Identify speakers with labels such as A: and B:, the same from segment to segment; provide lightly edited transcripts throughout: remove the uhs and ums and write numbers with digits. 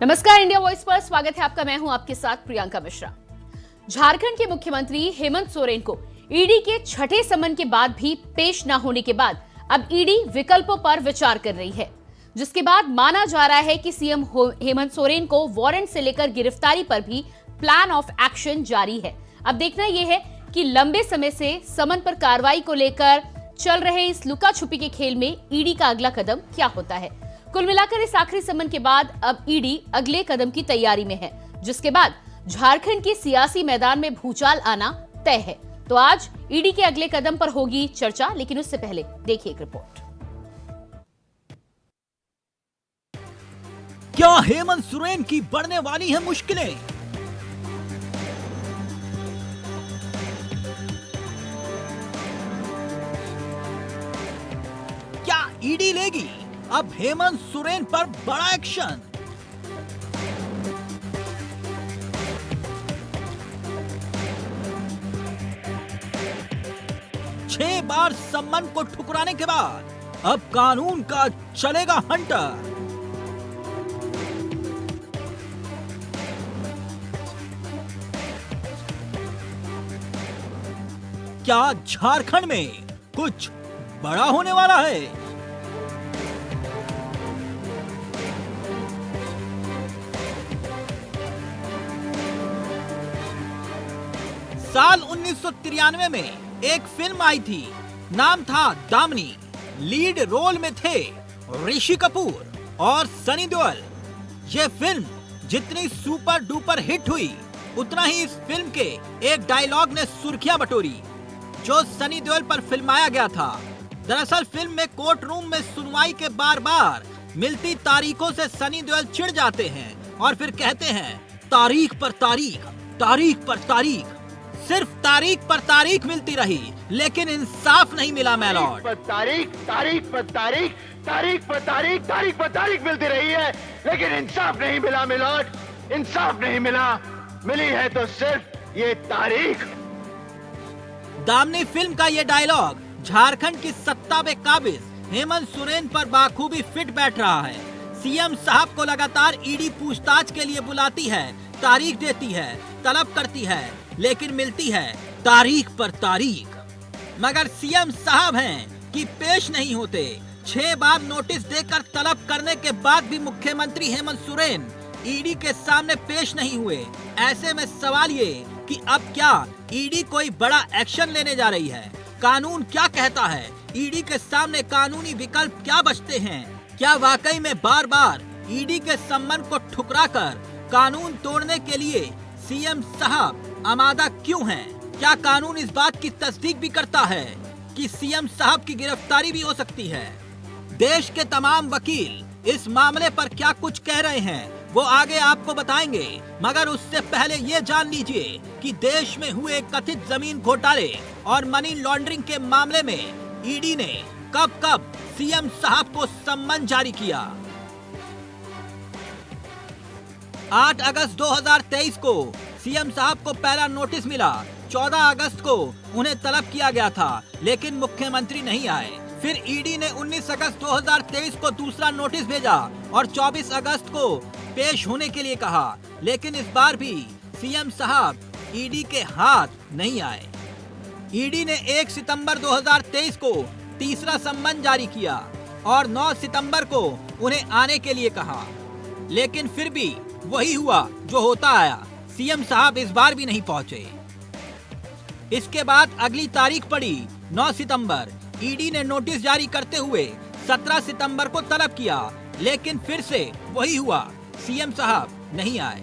A: नमस्कार, India voice पर स्वागत है आपका। मैं हूं आपके साथ प्रियंका मिश्रा। झारखंड के मुख्यमंत्री हेमंत सोरेन को ईडी के छठे समन के बाद भी पेश न होने के बाद अब ईडी विकल्पों पर विचार कर रही है, जिसके बाद माना जा रहा है कि सीएम हेमंत सोरेन को वारंट से लेकर गिरफ्तारी पर भी प्लान ऑफ एक्शन जारी है। अब देखना यह है कि लंबे समय से समन पर कार्रवाई को लेकर चल रहे इस लुका छुपी के खेल में ईडी का अगला कदम क्या होता है। कुल मिलाकर इस आखिरी समन के बाद अब ईडी अगले कदम की तैयारी में है, जिसके बाद झारखंड के सियासी मैदान में भूचाल आना तय है। तो आज ईडी के अगले कदम पर होगी चर्चा, लेकिन उससे पहले देखिए एक रिपोर्ट।
B: क्या हेमंत सोरेन की बढ़ने वाली है मुश्किलें? क्या ईडी लेगी अब हेमंत सोरेन पर बड़ा एक्शन? छह बार सम्मन को ठुकराने के बाद अब कानून का चलेगा हंटर। क्या झारखंड में कुछ बड़ा होने वाला है? साल 1993 में एक फिल्म आई थी, नाम था दामिनी। लीड रोल में थे ऋषि कपूर और सनी देओल। ये फिल्म जितनी सुपर डुपर हिट हुई, उतना ही इस फिल्म के एक डायलॉग ने सुर्खियां बटोरी, जो सनी देओल पर फिल्माया गया था। दरअसल फिल्म में कोर्ट रूम में सुनवाई के बार बार मिलती तारीखों से सनी देओल चिढ़ जाते हैं और फिर कहते हैं तारीख पर तारीख, तारीख पर तारीख। सिर्फ तारीख पर तारीख मिलती रही, लेकिन इंसाफ नहीं मिला मैलॉर्ड।
C: तारीख तारीख पर तारीख, तारीख पर तारीख, तारीख पर तारीख मिलती रही है, लेकिन इंसाफ नहीं मिला मैलॉर्ड। इंसाफ नहीं मिला, मिली है तो सिर्फ ये तारीख।
B: दामिनी फिल्म का ये डायलॉग झारखंड की सत्ता में काबिज हेमंत सोरेन पर बाखूबी फिट बैठ रहा है। सीएम साहब को लगातार ईडी पूछताछ के लिए बुलाती है, तारीख देती है, तलब करती है, लेकिन मिलती है तारीख पर तारीख। मगर सीएम साहब हैं कि पेश नहीं होते। 6 बार नोटिस देकर तलब करने के बाद भी मुख्यमंत्री हेमंत सोरेन ईडी के सामने पेश नहीं हुए। ऐसे में सवाल ये कि अब क्या ईडी कोई बड़ा एक्शन लेने जा रही है? कानून क्या कहता है? ईडी के सामने कानूनी विकल्प क्या बचते हैं? क्या वाकई में बार बार ईडी के सम्मन को ठुकराकर कानून तोड़ने के लिए सीएम साहब आमादा क्यों हैं? क्या कानून इस बात की तस्दीक भी करता है कि सीएम साहब की गिरफ्तारी भी हो सकती है? देश के तमाम वकील इस मामले पर क्या कुछ कह रहे हैं, वो आगे आपको बताएंगे। मगर उससे पहले ये जान लीजिए कि देश में हुए कथित जमीन घोटाले और मनी लॉन्ड्रिंग के मामले में ईडी ने कब कब सीएम साहब को सम्मन जारी किया। 8 अगस्त 2023 को सीएम साहब को पहला नोटिस मिला। 14 अगस्त को उन्हें तलब किया गया था, लेकिन मुख्यमंत्री नहीं आए। फिर ईडी ने 19 अगस्त 2023 को दूसरा नोटिस भेजा और 24 अगस्त को पेश होने के लिए कहा, लेकिन इस बार भी सीएम साहब ईडी के हाथ नहीं आए। ईडी ने 1 सितंबर 2023 को तीसरा सम्मन जारी किया और 9 सितंबर को उन्हें आने के लिए कहा, लेकिन फिर भी वही हुआ जो होता आया। सीएम साहब इस बार भी नहीं पहुंचे। इसके बाद अगली तारीख पड़ी 9 सितंबर। ईडी ने नोटिस जारी करते हुए 17 सितंबर को तलब किया, लेकिन फिर से वही हुआ, सीएम साहब नहीं आए।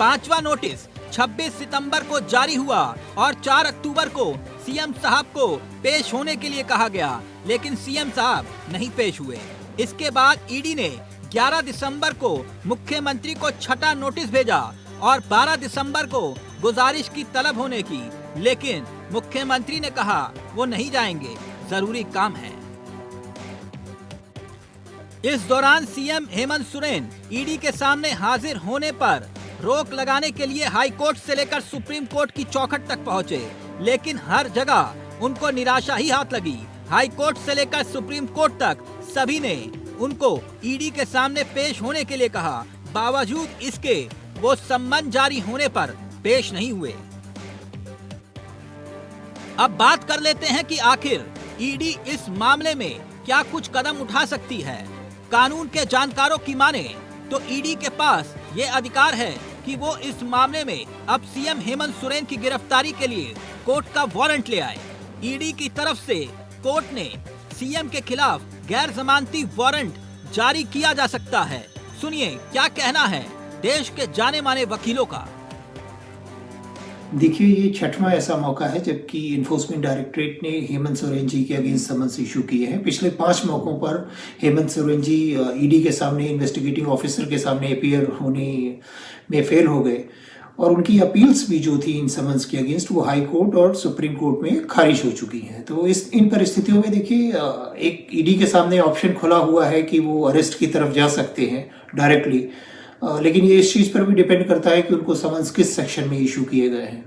B: 5वां नोटिस 26 सितंबर को जारी हुआ और 4 अक्टूबर को सीएम साहब को पेश होने के लिए कहा गया, लेकिन सीएम साहब नहीं पेश हुए। इसके बाद ईडी ने 11 दिसंबर को मुख्यमंत्री को छठा नोटिस भेजा और 12 दिसंबर को गुजारिश की तलब होने की, लेकिन मुख्यमंत्री ने कहा वो नहीं जाएंगे, जरूरी काम है। इस दौरान सीएम हेमंत सोरेन ईडी के सामने हाजिर होने पर रोक लगाने के लिए हाई कोर्ट से लेकर सुप्रीम कोर्ट की चौखट तक पहुंचे, लेकिन हर जगह उनको निराशा ही हाथ लगी। हाई कोर्ट से लेकर सुप्रीम कोर्ट तक सभी ने उनको ईडी के सामने पेश होने के लिए कहा। बावजूद इसके वो सम्मन जारी होने पर पेश नहीं हुए। अब बात कर लेते हैं कि आखिर ईडी इस मामले में क्या कुछ कदम उठा सकती है। कानून के जानकारों की माने तो ईडी के पास ये अधिकार है कि वो इस मामले में अब सीएम हेमंत सोरेन की गिरफ्तारी के लिए कोर्ट का वारंट ले आए। ईडी की तरफ से कोर्ट ने सीएम के खिलाफ गैर जमानती वारंट जारी किया जा सकता है। सुनिए क्या कहना है देश के जाने माने वकीलों का।
D: देखिए, ये छठवां ऐसा मौका है जबकि इन्फोर्समेंट डायरेक्टरेट ने हेमंत सोरेन जी के अगेंस्ट समन्स इशू किए हैं। पिछले 5 मौकों पर हेमंत सोरेन जी ईडी के सामने, इन्वेस्टिगेटिंग ऑफिसर के सामने अपीयर होने में फेल हो गए और उनकी अपील्स भी जो थी इन समन्स के अगेंस्ट वो हाई कोर्ट और सुप्रीम कोर्ट में खारिज हो चुकी हैं। तो इन परिस्थितियों में देखिए, एक ईडी के सामने ऑप्शन खुला हुआ है कि वो अरेस्ट की तरफ जा सकते हैं डायरेक्टली, लेकिन ये इस चीज़ पर भी डिपेंड करता है कि उनको समन्स किस सेक्शन में इशू किए गए हैं।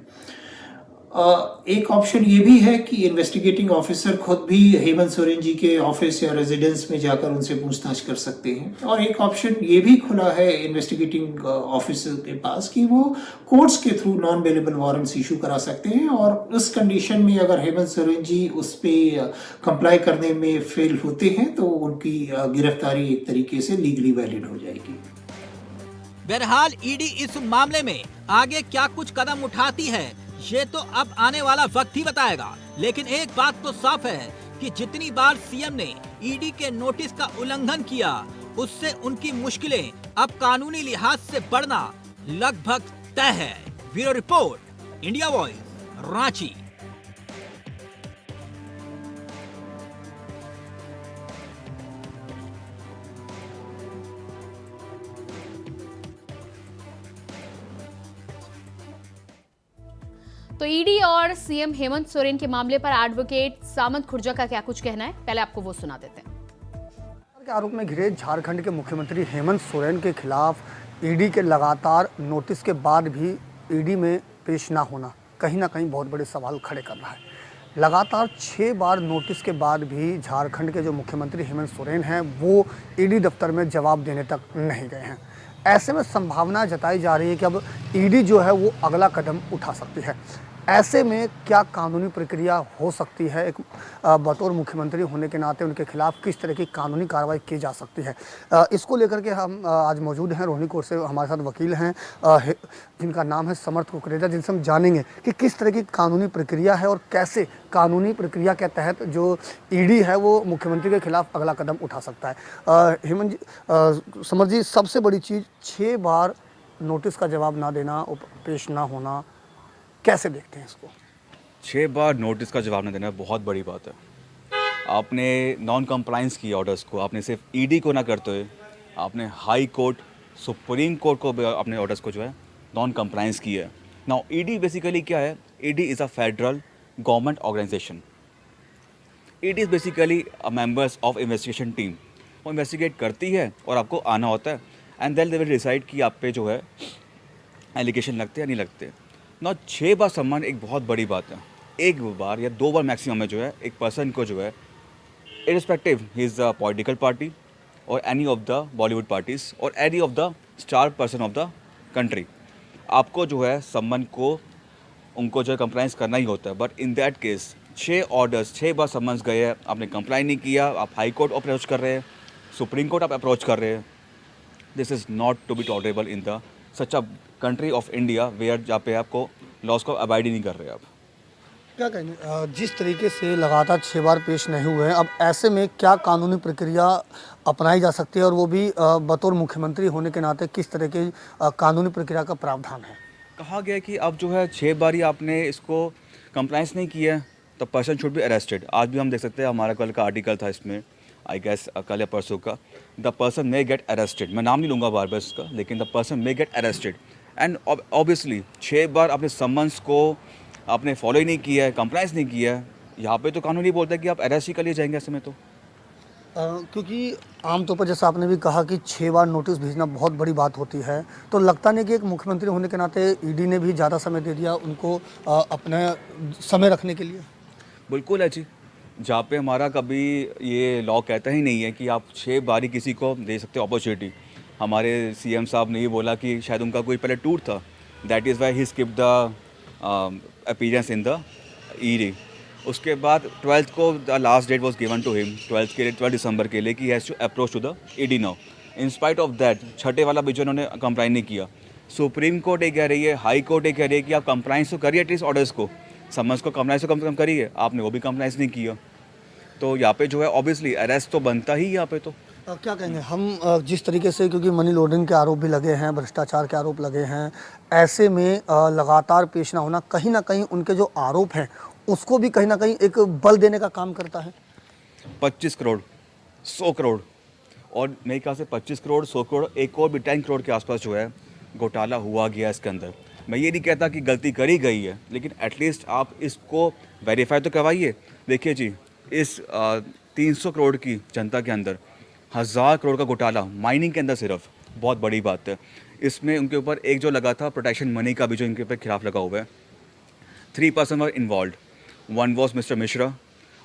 D: एक ऑप्शन ये भी है कि इन्वेस्टिगेटिंग ऑफिसर खुद भी हेमंत सोरेन जी के ऑफिस या रेजिडेंस में जाकर उनसे पूछताछ कर सकते हैं। और एक ऑप्शन ये भी खुला है इन्वेस्टिगेटिंग ऑफिसर के पास कि वो कोर्ट्स के through non bailable warrants issue करा सकते हैं और उस कंडीशन में अगर हेमंत सोरेन जी उस पर कंप्लाई करने में फेल होते हैं तो उनकी गिरफ्तारी एक तरीके से लीगली वैलिड हो जाएगी।
B: बहरहाल ईडी इस मामले में आगे क्या कुछ कदम उठाती है ये तो अब आने वाला वक्त ही बताएगा। लेकिन एक बात तो साफ है कि जितनी बार सीएम ने ईडी के नोटिस का उल्लंघन किया उससे उनकी मुश्किलें अब कानूनी लिहाज से बढ़ना लगभग तय है। Bureau report, India voice, Ranchi.
A: तो ईडी और सीएम हेमंत सोरेन के मामले पर एडवोकेट सामंत खुर्जा का क्या कुछ कहना है, पहले आपको वो सुना देते हैं।
E: के आरोप में घिरे झारखंड के मुख्यमंत्री हेमंत सोरेन के खिलाफ ईडी के लगातार नोटिस के बाद भी ईडी में पेश ना होना कहीं ना कहीं बहुत बड़े सवाल खड़े कर रहा है। लगातार 6 बार नोटिस के बाद भी झारखंड के जो मुख्यमंत्री हेमंत सोरेन हैं वो ईडी दफ्तर में जवाब देने तक नहीं गए हैं। ऐसे में संभावना जताई जा रही है कि अब ईडी जो है वो अगला कदम उठा सकती है। ऐसे में क्या कानूनी प्रक्रिया हो सकती है, एक बतौर मुख्यमंत्री होने के नाते उनके खिलाफ किस तरह की कानूनी कार्रवाई की जा सकती है, इसको लेकर के हम आज मौजूद हैं। रोहिणी कोर्ट से हमारे साथ वकील हैं जिनका नाम है समर्थ कुकरेजा, जिनसे हम जानेंगे कि किस तरह की कानूनी प्रक्रिया है और कैसे कानूनी प्रक्रिया के तहत जो ईडी है वो मुख्यमंत्री के खिलाफ अगला कदम उठा सकता है। हेमंत जी, समर्थ जी, सबसे बड़ी चीज़ 6 बार नोटिस का जवाब ना देना, पेश ना होना, कैसे देखते हैं इसको?
F: 6 बार नोटिस का जवाब न देना बहुत बड़ी बात है। आपने नॉन कंप्लाइंस की ऑर्डर्स को, आपने सिर्फ ईडी को ना करते हुए आपने हाई कोर्ट, सुप्रीम कोर्ट को अपने ऑर्डर्स को जो है नॉन कंप्लाइंस की है। नाउ ईडी बेसिकली क्या है? ED is a federal government organisation. ED is basically a members of investigation team. वो इन्वेस्टिगेट करती है और आपको आना होता है and then they will decide कि आप पे जो है एलिगेशन लगते या नहीं लगते। ना 6 बार सम्मान एक बहुत बड़ी बात है। एक बार या 2 बार मैक्सिमम में जो है एक पर्सन को जो है irrespective he is the political party और any of the Bollywood parties और any of the star person of the country, आपको जो है सम्मान को उनको जो है कंप्लाइंस करना ही होता है। But in that case 6 orders, 6 bar summons गए हैं, आपने कंप्लाई नहीं किया, आप हाई कोर्ट अप्रोच कर रहे हैं, सुप्रीम कोर्ट आप अप्रोच कर रहे हैं। This is not to be tolerable in the such a country of India where जहाँ पे आपको लॉस को अवॉइड ही नहीं कर रहे आप।
E: क्या कहेंगे, जिस तरीके से लगातार 6 बार पेश नहीं हुए हैं, अब ऐसे में क्या कानूनी प्रक्रिया अपनाई जा सकती है और वो भी बतौर मुख्यमंत्री होने के नाते किस तरह की कानूनी प्रक्रिया का प्रावधान है?
F: कहा गया कि अब जो है 6 बार ही आपने इसको कंप्लाइंस नहीं किया है तो पर्सन शुड बी अरेस्टेड। आज भी हम देख सकते हैं, हमारा कल का आर्टिकल था इसमें, आई गेस कल या परसों का, the person may gate arrested. मैं नाम नहीं लूँगा बार बार इसका, लेकिन the person may gate arrested. And obviously 6 बार अपने समन्स को आपने फॉलो ही नहीं किया है, कंप्लाइंस नहीं किया है, यहाँ पे तो कानून ही बोलता है कि आप अरेस्ट ही कर लिए जाएंगे ऐसे में तो।
E: क्योंकि आमतौर पर जैसा आपने भी कहा कि 6 बार नोटिस भेजना बहुत बड़ी बात होती है, तो लगता नहीं कि एक मुख्यमंत्री होने के नाते ईडी ने भी ज़्यादा समय दे दिया उनको अपना समय रखने के लिए?
F: बिल्कुल है जी, जहाँ पे हमारा कभी ये लॉ कहता ही नहीं है कि आप 6 बार ही किसी को दे सकते हो अपॉर्चुनिटी। हमारे सीएम साहब ने ये बोला कि शायद उनका कोई पहले टूर था, that is why he skip the appearance in the ED. उसके बाद 12th को the last date was given to him, 12th के लिए, 12 दिसंबर के लिए, कि has to approach to the ED now. In spite of that छठे वाला भी जो उन्होंने कंप्लाई नहीं किया। सुप्रीम कोर्ट ये कह रही है, हाई कोर्ट ये कह रही है कि आप कंप्लाइंस तो करिए एटलीस्ट ऑर्डर्स को, समन्स को कंप्लाइंस तो कम से कम करिए, आपने वो भी कंप्लाइंस नहीं किया। तो यहाँ पे जो है ऑब्वियसली अरेस्ट तो बनता ही यहाँ पे। तो
E: क्या कहेंगे हम जिस तरीके से, क्योंकि मनी लॉन्ड्रिंग के आरोप भी लगे हैं, भ्रष्टाचार के आरोप लगे हैं, ऐसे में लगातार पेश ना होना कहीं ना कहीं उनके जो आरोप हैं उसको भी कहीं ना कहीं एक बल देने का काम करता है।
F: 25 करोड़, 100 करोड़ और मेरे ख्याल से 25 करोड़, 100 करोड़, एक और भी 10 करोड़ के आसपास जो है घोटाला हुआ गया इसके अंदर। मैं ये नहीं कहता कि गलती करी गई है, लेकिन एटलीस्ट आप इसको वेरीफाई तो करवाइए। देखिए जी, इस 300 करोड़ की जनता के अंदर 1000 करोड़ का घोटाला माइनिंग के अंदर सिर्फ, बहुत बड़ी बात है। इसमें उनके ऊपर एक जो लगा था प्रोटेक्शन मनी का भी जो इनके ऊपर खिलाफ लगा हुआ है, 3 person were involve. One was mister Mishra,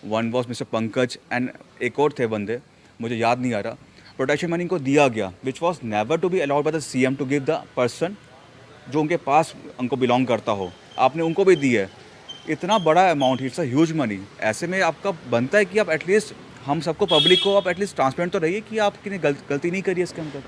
F: one was mister Pankaj and एक और थे बंदे, मुझे याद नहीं आ रहा। प्रोटेक्शन मनी को दिया गया which was never to be allowed by the CM to give the person जो उनके पास उनको बिलोंग करता हो, आपने उनको भी दी है। इतना बड़ा amount, it's a huge money. ऐसे में आपका बनता है कि आप एटलीस्ट हम सबको, पब्लिक को आप एटलीस्ट ट्रांसपेरेंट तो रहिए कि आपने गलती नहीं करी है इसके अंदर।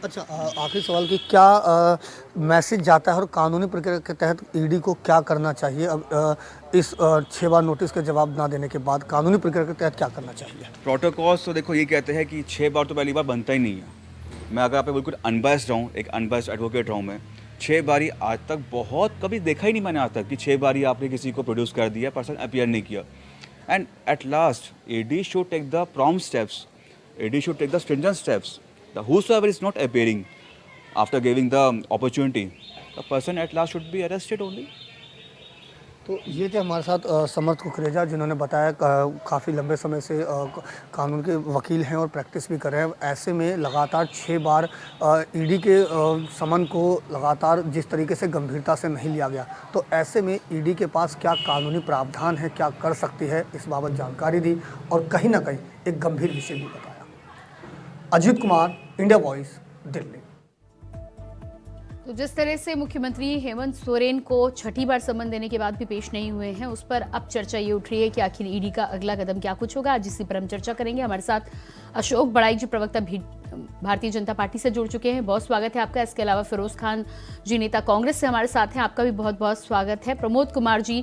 E: अच्छा, आखिरी सवाल कि क्या मैसेज जाता है और कानूनी प्रक्रिया के तहत ईडी को क्या करना चाहिए अब इस 6 बार नोटिस के जवाब ना देने के बाद कानूनी प्रक्रिया के तहत क्या करना चाहिए?
F: प्रोटोकॉल्स तो देखो ये कहते हैं कि 6 बार तो पहली बार बनता ही नहीं है। मैं अगर आप पे बिल्कुल अनबायस्ड रहूँ, एक अनबायस्ड एडवोकेट रहूँ, मैं 6 बारी आज तक बहुत कभी देखा ही नहीं मैंने आज तक कि 6 बारी आपने किसी को प्रोड्यूस कर दिया, पर्सन अपीयर नहीं किया। And at last ED should take the prompt steps, ED should take the stringent steps. The whosoever is not appearing after giving the opportunity, the person at last should be arrested only.
E: तो ये थे हमारे साथ समर्थ कुकरेजा, जिन्होंने बताया काफ़ी लंबे समय से कानून के वकील हैं और प्रैक्टिस भी कर रहे हैं। ऐसे में लगातार 6 बार ईडी के समन को लगातार जिस तरीके से गंभीरता से नहीं लिया गया, तो ऐसे में ईडी के पास क्या कानूनी प्रावधान है, क्या कर सकती है, इस बाबत जानकारी दी और कहीं ना कहीं एक गंभीर विषय भी बताया। Ajit Kumar, India voice, Delhi.
A: तो जिस तरह से मुख्यमंत्री हेमंत सोरेन को छठी बार समन देने के बाद भी पेश नहीं हुए हैं, उस पर अब चर्चा ये उठ रही है कि आखिर ईडी का अगला कदम क्या कुछ होगा। आज इसी पर हम चर्चा करेंगे। हमारे साथ अशोक बड़ाई जी, प्रवक्ता भारतीय जनता पार्टी से जुड़ चुके हैं, बहुत स्वागत है आपका। इसके अलावा फिरोज खान जी, नेता कांग्रेस से हमारे साथ हैं, आपका भी बहुत बहुत स्वागत है। प्रमोद कुमार जी,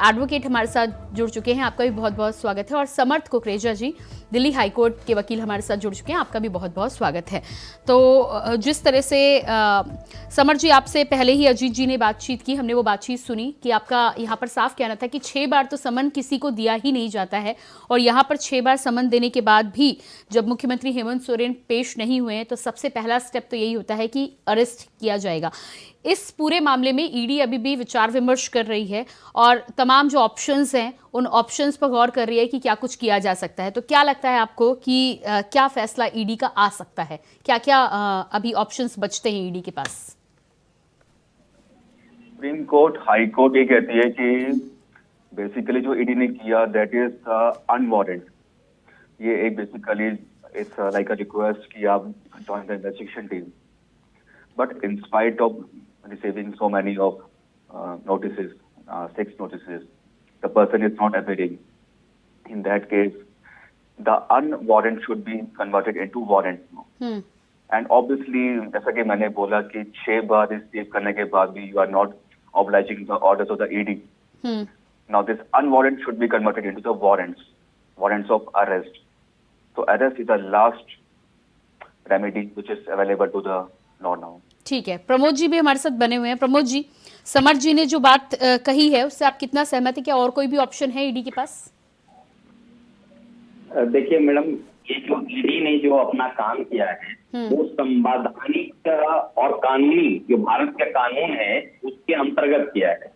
A: एडवोकेट, हमारे साथ जुड़ चुके हैं, आपका भी बहुत बहुत स्वागत है। और समर्थ कुकरेजा जी, दिल्ली हाईकोर्ट के वकील, हमारे साथ जुड़ चुके हैं, आपका भी बहुत बहुत स्वागत है। तो जिस तरह से समर्थ जी, आपसे पहले ही अजीत जी ने बातचीत की, हमने वो बातचीत सुनी कि आपका यहाँ पर साफ कहना था कि 6 बार तो समन किसी को दिया ही नहीं जाता है, और यहाँ पर 6 बार समन देने के बाद भी जब मुख्यमंत्री हेमंत सोरेन पेश नहीं हुए हैं तो सबसे पहला स्टेप तो यही होता है कि अरेस्ट किया जाएगा। इस पूरे मामले में ईडी अभी भी विचार विमर्श कर रही है और तमाम जो ऑप्शंस हैं उन ऑप्शंस पर गौर कर रही है कि क्या कुछ किया जा सकता है। तो क्या लगता है आपको कि क्या फैसला ईडी का आ सकता है? क्या क्या अभी ऑप्शंस बचते हैं ईडी के पास?
F: सुप्रीम कोर्ट, हाई कोर्ट ये कहती है कि बेसिकली जो ईडी ने किया दैट इज अनवारंटेड। ये एक basically it's like a request कि आप join the investigation team, but in spite of receiving so many of notices, 6 notices, the person is not appearing. In that case, the unwarrant should be converted into warrant. And obviously, जैसा कि मैंने बोला कि 6 बार receive करने के बाद भी you are not obliging the orders of the ED. Now this unwarrant should be converted into the warrants of arrest. So arrest is the last remedy which is available to the law now.
A: ठीक है, प्रमोद जी भी हमारे साथ बने हुए हैं। प्रमोद जी, समर्थ जी ने जो बात कही है उससे आप कितना सहमत है? क्या और कोई भी ऑप्शन है ईडी के पास?
G: देखिए मैडम, ये जो ईडी ने जो अपना काम किया है वो संवैधानिक और कानूनी, जो भारत के कानून है उसके अंतर्गत किया है।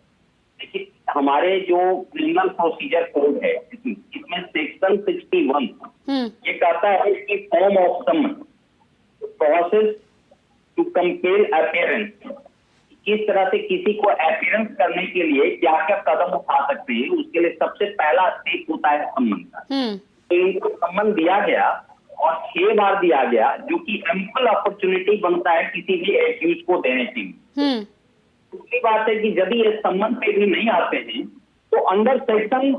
G: देखिए, हमारे जो क्रिमिनल प्रोसीजर कोड है इसमें सेक्शन 61 ये कहता है कि form of summon, process to compel appearance, किस तरह से किसी को अपीयरेंस करने के लिए क्या क्या कदम उठा सकते हैं, उसके लिए सबसे पहला स्टेप होता है सम्मन का। तो इनको सम्मन दिया गया और 6 बार दिया गया, जो कि एम्पल अपॉर्चुनिटी बनता है किसी भी एक्यूज को देने की। दूसरी बात है कि यदि ये सम्मन पे भी नहीं आते हैं तो अंडर सेक्शन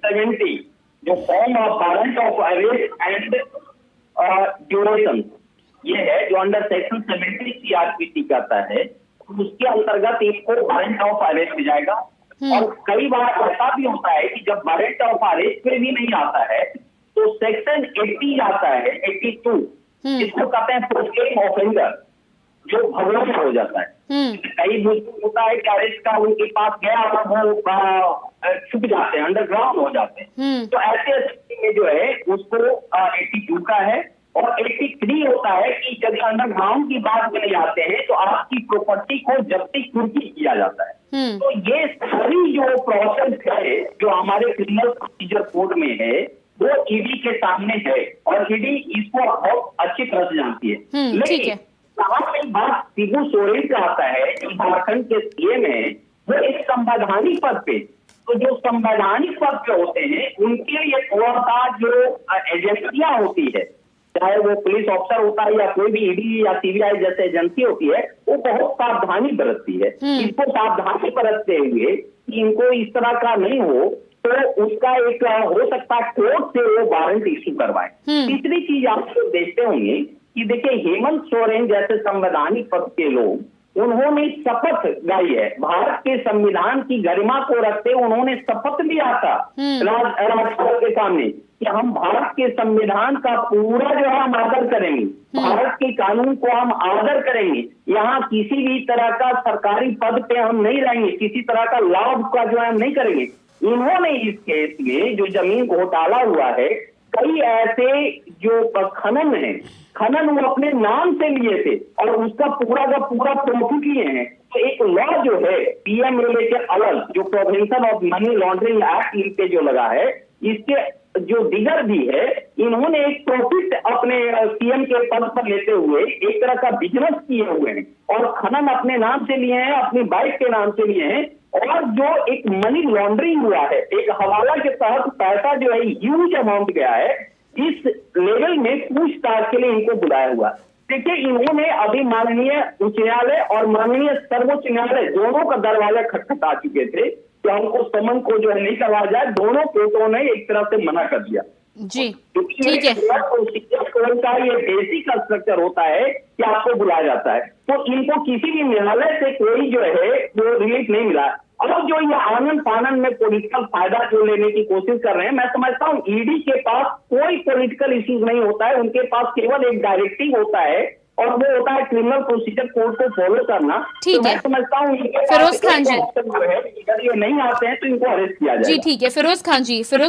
G: 70 जो form of warrant of arrest and duration ये है, जो अंडर सेक्शन 70 सीआरपीसी कहता है, उसके अंतर्गत इनको वारंट ऑफ अरेस्ट मिल जाएगा। और कई बार ऐसा भी होता है कि जब वारंट ऑफ अरेस्ट पे भी नहीं आता है तो सेक्शन 80 आता है, 82, जिसको कहते हैं प्रोसेम ऑफेंडर, जो भगवान हो जाता है। कई मुश्किल होता है कि अरेस्ट का उनके पास गया और वो छुप जाते हैं, अंडरग्राउंड हो जाते हैं। तो ऐसे स्थिति में जो है उसको 82 का है। और 83 होता है कि जब अंडरग्राउंड की बात में नहीं आते हैं तो आपकी प्रॉपर्टी को जब्ती कुर्की किया जाता है। तो ये सारी जो प्रोसेस है जो हमारे क्रिमिनल प्रोसीजर कोड में है वो ईडी के सामने है और ईडी इसको बहुत अच्छी तरह से जानती है। लेकिन यहाँ पे बात शिबू सोरेन का आता है जो झारखंड के सीएम है, वो एक संवैधानिक पद पे, तो जो संवैधानिक पद पे होते हैं उनके लिए थोड़ा सा जो एजेंसियां होती है, चाहे वो पुलिस ऑफिसर होता है या कोई भी ईडी या सीबीआई जैसे एजेंसी होती है, वो बहुत सावधानी बरतती है। इसको सावधानी बरतते हुए कि इनको इस तरह का नहीं हो तो उसका एक हो सकता है कोर्ट से वो वारंट इश्यू करवाए। तीसरी चीज आप लोग देखते होंगे कि देखिए हेमंत सोरेन जैसे संवैधानिक पद के लोग, उन्होंने शपथ गाई है, भारत के संविधान की गरिमा को रखते उन्होंने शपथ लिया था राष्ट्रपति के सामने कि हम भारत के संविधान का पूरा जो है हम आदर करेंगे, भारत के कानून को हम आदर करेंगे, यहाँ किसी भी तरह का सरकारी पद पे हम नहीं रहेंगे, किसी तरह का लाभ का जो है हम नहीं करेंगे। इन्होंने इस केस में जो जमीन घोटाला हुआ है, कई ऐसे जो खनन है, खनन वो अपने नाम से लिए थे और उसका पूरा का पूरा प्रॉफिट लिए हैं। तो एक लॉ जो है पीएमएलए के अलग जो prevention of money laundering act in पे जो लगा है, इसके जो दिगर भी है, इन्होंने एक प्रॉफिट अपने सीएम के पद पर लेते हुए एक तरह का बिजनेस किए हुए हैं और खनन अपने नाम से लिए हैं, अपनी बाइक के नाम से लिए हैं। और जो एक मनी लॉन्ड्रिंग हुआ है, एक हवाला के तहत पैसा जो है ह्यूज अमाउंट गया है, इस लेवल में पूछताछ के लिए इनको बुलाया हुआ। देखिए इन्होंने अभी माननीय उच्च न्यायालय और माननीय सर्वोच्च न्यायालय दोनों का दरवाजा खटखटा चुके थे कि हमको समन को जो है नहीं करवाया जाए, दोनों कोर्टों ने एक तरह से मना कर दिया।
A: जी ठीक है।
G: का ये बेसिक स्ट्रक्चर होता है कि आपको बुलाया जाता है, तो इनको किसी भी न्यायालय से कोई जो है वो रिलीफ नहीं मिला। अब जो ये आनंद फानंद में पॉलिटिकल फायदा जो लेने की कोशिश कर रहे हैं, मैं समझता हूँ ईडी के पास कोई पॉलिटिकल इश्यूज नहीं होता है, उनके पास केवल एक डायरेक्टिव होता है और वो होता है क्रिमिनल प्रोसीजर कोड को फॉलो करना।
A: ठीक
G: तो
A: है।
G: मैं समझता हूँ
A: फिरोज खान जी,
G: अगर ये नहीं आते हैं तो इनको अरेस्ट किया जाए।
A: जी ठीक है। फिरोज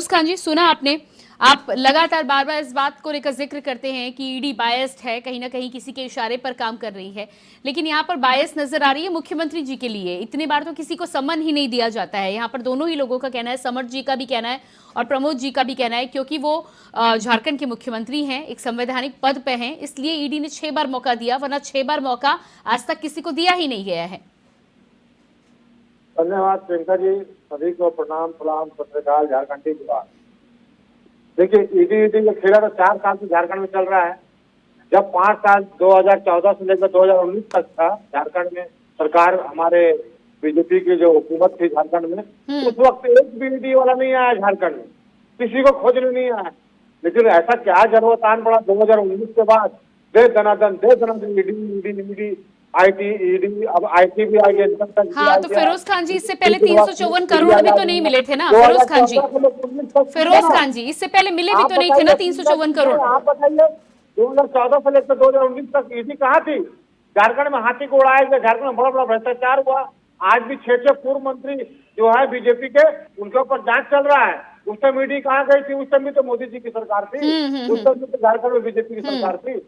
A: खान जी सुना आपने, आप लगातार बार बार इस बात को लेकर जिक्र करते हैं कि ईडी बायस्ड है, कहीं ना कहीं किसी के इशारे पर काम कर रही है, लेकिन यहाँ पर बायस नजर आ रही है मुख्यमंत्री जी के लिए। इतनी बार तो किसी को सम्मन ही नहीं दिया जाता है। यहाँ पर दोनों ही लोगों का कहना है, समर जी का भी कहना है और प्रमोद जी का भी कहना है, क्योंकि वो झारखंड के मुख्यमंत्री हैं, एक संवैधानिक पद पे हैं, इसलिए ईडी ने 6 बार मौका दिया, वरना 6 बार मौका आज तक किसी को दिया ही नहीं गया है।
H: धन्यवाद प्रियंका जी, सभी को प्रणाम सलाम पत्रकार झारखंडी विभाग। देखिए ईडी का खेला तो 4 साल से झारखंड में चल रहा है। जब 5 साल 2014 से लेकर 2019 तक था झारखंड में सरकार, हमारे बीजेपी की जो हुकूमत थी झारखंड में, उस वक्त एक भी ईडी वाला नहीं आया झारखंड में, किसी को खोजने नहीं आया। लेकिन ऐसा क्या जरूरत आन पड़ा 2019 के बाद, दे दनादन ईडी आईटी ईडी, अब आईटी भी आ गया।
A: हाँ तो फिरोज खान जी, इससे पहले 354 करोड़ भी तो नहीं मिले थे ना फिरोज खान जी? फिरोज खान जी, इससे पहले मिले भी तो नहीं थे ना 354 करोड़?
H: आप बताइए 2014 से लेकर 2019 तक ईडी कहाँ थी? झारखंड में हाथी को उड़ाया गया, झारखंड में बड़ा बड़ा भ्रष्टाचार हुआ। आज भी 6 पूर्व मंत्री जो है बीजेपी के, उनके ऊपर जांच चल रहा है। उस टाइम ईडी कहाँ गई थी? उस टाइम भी तो मोदी जी की सरकार थी, उस टाइम भी तो झारखंड में बीजेपी की सरकार थी।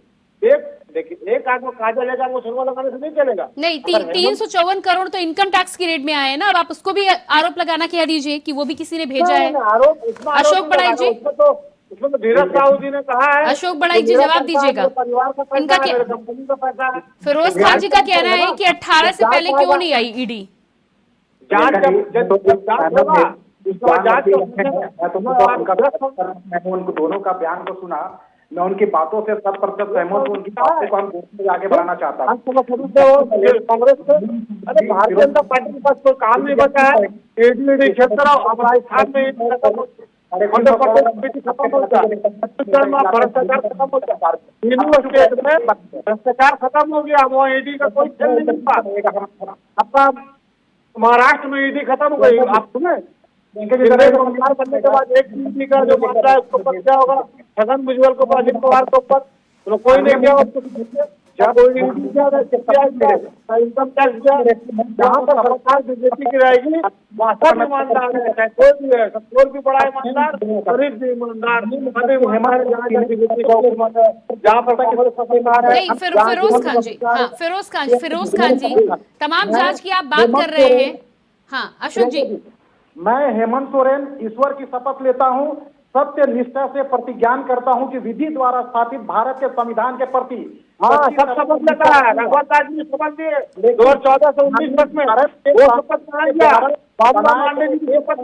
H: देखिए एक आदमी काजा लेगा वो सुरमा लगाने से नहीं चलेगा।
A: नहीं, 354 करोड़ तो इनकम टैक्स की रेट में आए हैं ना, अब आप उसको भी आरोप लगाना कह दीजिए कि वो भी किसी ने भेजा है। अशोक बढ़ाई जी,
H: उसमें तो धीरज साहू जी ने कहा है।
A: अशोक बढ़ाई जी जवाब दीजिएगा, इनका क्या?
H: कंपनी का पैसा है।
A: फिरोज खान जी का कहना है कि 18 से पहले क्यों नहीं आई ईडी?
I: मैंने उनको दोनों का बयान को सुना,
H: मैं उनकी बातों से 100% सहमत हूँ, उनकी बातों को हम वोट में आगे बढ़ाना चाहता हूँ। कांग्रेस को, अरे भारतीय जनता पार्टी के पास कोई काम नहीं बचा है। ईडी क्षेत्र अब राजस्थान में मध्य प्रदेश खत्म हो गया, छत्तीसगढ़ में भ्रष्टाचार खत्म हो गया, तीनों स्टेट में भ्रष्टाचार खत्म हो गया। वो ईडी का कोई खेल नहीं मिलता। आपका महाराष्ट्र में ईडी खत्म हो गई, आप सुने? सरकार बनने के बाद एक ईडी का जो मामला है उसको ऊपर क्या होगा? छगन भुजबल को, अजित पवार के ऊपर तो कोई नहीं किया। इनकम टैक्स जहाँ पर सरकार बीजेपी की रहेगी वहाँ सब ईमानदार है, चाहे कोई भी है, कोई भी बड़ा ईमानदार, गरीब भी ईमानदार, जहाँ पर
A: नहीं, फिरोज खान जी, हाँ फिरोज खान जी, तमाम जांच की आप बात कर रहे हैं। हाँ अशोक जी,
H: मैं हेमंत सोरेन ईश्वर की शपथ लेता हूँ, सत्य निष्ठा से प्रतिज्ञान करता हूँ कि विधि द्वारा स्थापित भारत के संविधान के प्रति सब शपथ लेता है। रघुवंश राज जी शपथ दिए 2014 से 19 तक में वो शपथ कहा गया, बाबूराव पांडे जी शपथ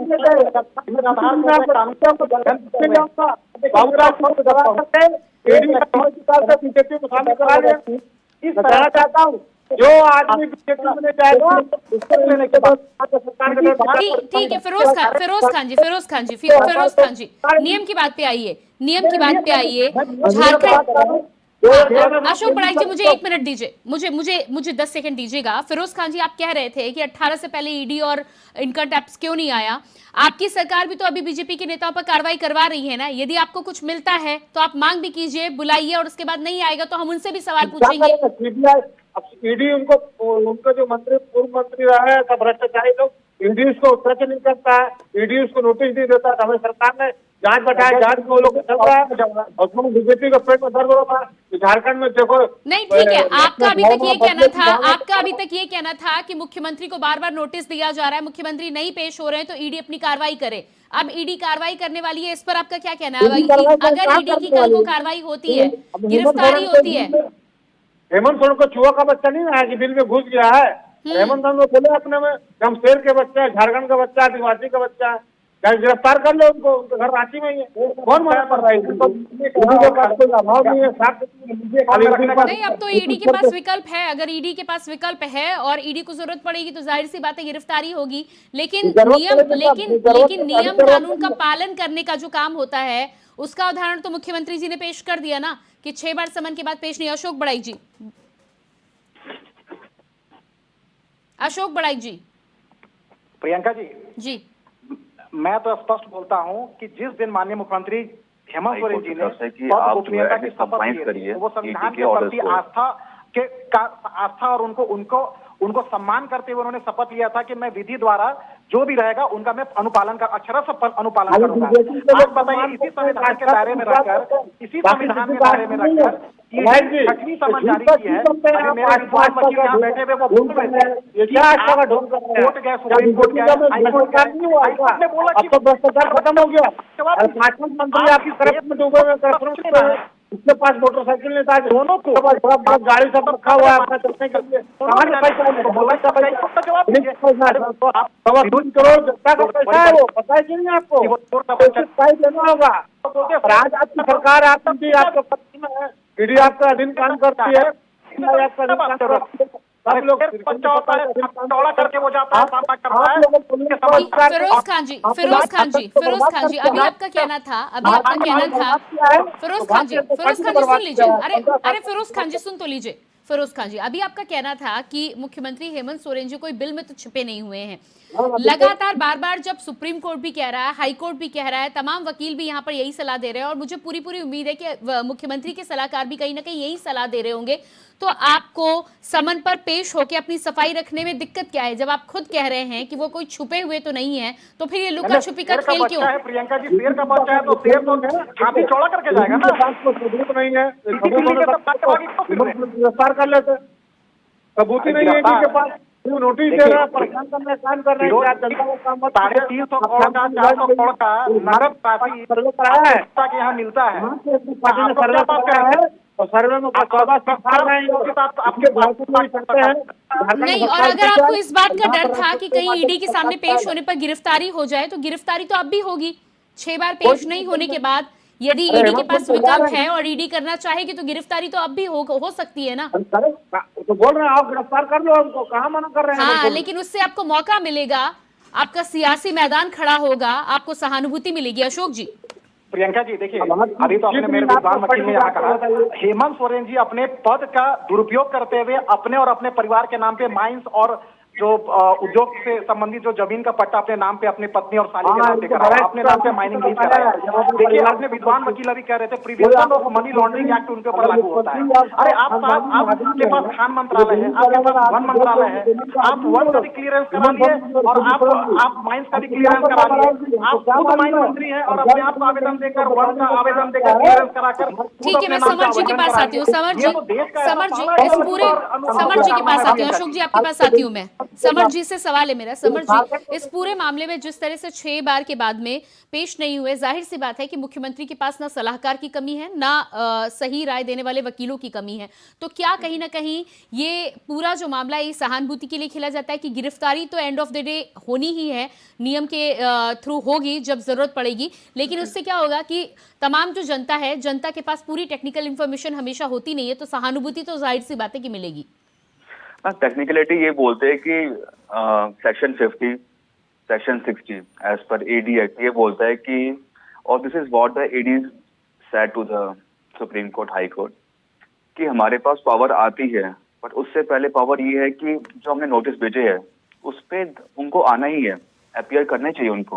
H: बीजेपी को शामिल करा दिया। इस तरह चाहता हूँ जो आदमी बीजेपी में जाएगा उसको लेने के बाद
A: ठीक है। फिरोज खान जी, नियम की बात पे आइए। झारखंड, अशोक बड़ाई जी मुझे 1 मिनट दीजिए, मुझे 10 सेकंड दीजिएगा। फिरोज खान जी, आप कह रहे थे कि 18 से पहले ईडी और इनकम टैक्स क्यों नहीं आया? आपकी सरकार भी तो अभी बीजेपी के नेताओं पर कार्रवाई करवा रही है ना। यदि आपको कुछ मिलता है तो आप मांग भी कीजिए, बुलाइए, और उसके बाद नहीं आएगा तो हम उनसे भी सवाल पूछेंगे।
H: अब ईडी उनको जो पूर्व मंत्री रहा है सब भ्रष्टाचारी लोग, ईडी उसको ट्रच नहीं करता है, ईडी उसको नोटिस नहीं देता। हमें सरकार ने जांच बैठाया, जांच में वो लोग चल रहा है और बीजेपी का पेट में दर्द हो रहा है। झारखंड में देखो,
A: नहीं ठीक है, आपका अभी तक ये कहना था कि मुख्यमंत्री को बार बार नोटिस दिया जा रहा है, मुख्यमंत्री नहीं पेश हो रहे हैं तो ईडी अपनी कार्रवाई करे। अब ईडी कार्रवाई करने वाली है, इस पर आपका क्या कहना है? अगर ईडी की कल को कार्रवाई होती है, गिरफ्तारी होती है,
H: हेमंत सोरेन को चूहा का बच्चा नहीं है कि बिल में घुस गया है। हेमंत सोरेन को बोले अपने में हम शेर के बच्चा है, झारखंड का बच्चा, आदिवासी का बच्चा है, गिरफ्तार कर लो उनको, उनके घर रांची में ही है। कौन मना कर रहा है?
A: नहीं, अब तो ईडी के पास विकल्प है। अगर ईडी के पास विकल्प है और ईडी को जरूरत पड़ेगी तो जाहिर सी बात है गिरफ्तारी होगी। लेकिन नियम कानून का पालन करने का जो काम होता है उसका उदाहरण तो मुख्यमंत्री जी ने पेश कर दिया ना कि 6 बार समन के बाद पेश नहीं। अशोक बड़ाई जी,
H: प्रियंका
A: जी,
H: मैं तो स्पष्ट बोलता हूं कि जिस दिन माननीय मुख्यमंत्री हेमंत सोरेन जी ने
I: आप
H: गोपनीयता की शपथ ली, वो संविधान के प्रति आस्था और उनको सम्मान करते हुए उन्होंने शपथ लिया था कि मैं विधि द्वारा जो भी रहेगा उनका मैं अनुपालन कर अक्षरशः अनुपालन करूंगा। आज बताइए, इसी संविधान के दायरे में रखकर, छठवीं समन जारी की है। मेरे विद्वान वकील यहाँ बैठे हुए वो बोल रहे थे कोर्ट गए, सुप्रीम कोर्ट गए, हाईकोर्ट ने बोला कि भ्रष्टाचार खत्म हो गया। मंत्री आपकी तरफ में डूबे हुए, उसके पास मोटरसाइकिल नहीं था, दोनों को गाड़ी सब रखा हुआ है अपना चलने के लिए। कहाँ से पैसा है? 2 करोड़ जनता का पैसा है, वो पता है कि नहीं आपको? देना होगा। आज आपकी सरकार आपके पक्ष में है, ईडी आपका अधीन काम करती है, सब लोग चौड़ा करके वो जाता है,
A: फिरोज खान जी, अभी आपका कहना था, फिरोज खान जी सुन लीजिए। अरे फिरोज खान जी सुन तो लीजिए। फिरोज खान जी, अभी आपका कहना था कि मुख्यमंत्री हेमंत सोरेन जी कोई बिल में तो छिपे नहीं हुए हैं। लगातार बार बार जब सुप्रीम कोर्ट भी कह रहा है, हाई कोर्ट भी कह रहा है, तमाम वकील भी यहाँ पर यही सलाह दे रहे हैं और मुझे पूरी उम्मीद है कि मुख्यमंत्री के सलाहकार भी कहीं ना कहीं यही सलाह दे रहे होंगे, तो आपको समन पर पेश होकर अपनी सफाई रखने में दिक्कत क्या है? जब आप खुद कह रहे हैं कि वो कोई छुपे हुए तो नहीं है, तो फिर ये लुका छुपी का खेल क्यों?
H: प्रियंका जी, शेर का बच्चा है तो शेर तो काफी चौड़ा करके जाएगा ना। सबूत नहीं है, गिरफ्तार कर लेते, सबूत ही नहीं है के पास, नोटिस दे रहा है, परेशान करना, काम कर रहे हैं। 350 करोड़ का 400 करोड़ का नगद राशि सर्वे कराया है ताकि यहाँ मिलता है, सर्वे है और सर्वे में 14 आपके
A: नहीं। और अगर आपको इस बात का डर था कि कहीं ईडी के सामने पेश होने पर गिरफ्तारी हो जाए, तो गिरफ्तारी तो अब भी होगी। 6 बार पेश नहीं होने के बाद यदि ईडी के पास विकल्प है और ईडी करना चाहेगी तो गिरफ्तारी तो अब भी हो सकती है ना।
H: तो बोल रहे हैं आप गिरफ्तार कर लो उनको, कहाँ मना कर रहे हैं?
A: हाँ, लेकिन उससे आपको मौका मिलेगा, आपका सियासी मैदान खड़ा होगा, आपको सहानुभूति मिलेगी। अशोक जी।
I: प्रियंका जी देखिए, अभी तो आपने मेरे विद्वान वकील ने यहाँ कहा हेमंत सोरेन जी अपने पद का दुरुपयोग करते हुए अपने और अपने परिवार के नाम पे माइंस और जो उद्योग से संबंधित जो जमीन का पट्टा अपने नाम पे अपनी पत्नी और साली के नाम पे कराया, अपने नाम पे माइनिंग लीज कराया। देखिए अपने विद्वान वकील अभी कह रहे थे prevention of money laundering act उनके ऊपर लागू होता है। अरे आपके पास खान मंत्रालय है, आपके पास वन मंत्रालय है, आप वन का भी क्लियरेंस करा लिए और आप माइंस का भी क्लियरेंस करा लिए। आप खुद माइन मंत्री है और अपने आप को आवेदन देकर वन का आवेदन देकर क्लियरेंस कराकर।
A: ठीक है, मैं समर जी के पास आती हूँ। समर जी इस पूरे समर जी के पास आती हूँ। अशोक जी आपके पास आती हूँ मैं। समर जी से सवाल है मेरा। समर जी, इस पूरे मामले में जिस तरह से 6 बार के बाद में पेश नहीं हुए, जाहिर सी बात है कि मुख्यमंत्री के पास ना सलाहकार की कमी है, ना सही राय देने वाले वकीलों की कमी है। तो क्या कहीं ना कहीं ये पूरा जो मामला है सहानुभूति के लिए खेला जाता है कि गिरफ्तारी तो एंड ऑफ द डे होनी ही है, नियम के थ्रू होगी जब जरूरत पड़ेगी, लेकिन उससे क्या होगा कि तमाम जो जनता है, जनता के पास पूरी टेक्निकल इंफॉर्मेशन हमेशा होती नहीं है, तो सहानुभूति तो जाहिर सी बात है कि मिलेगी।
F: टेक्निकलिटी ये बोलते हैं कि section 50 section 60 as per ED act ये बोलता है कि और this is what the ED said to the Supreme Court High Court कि हमारे पास पावर आती है, बट उससे पहले पावर ये है कि जो हमने नोटिस भेजे है उस पर उनको आना ही है, अपीयर करने चाहिए उनको।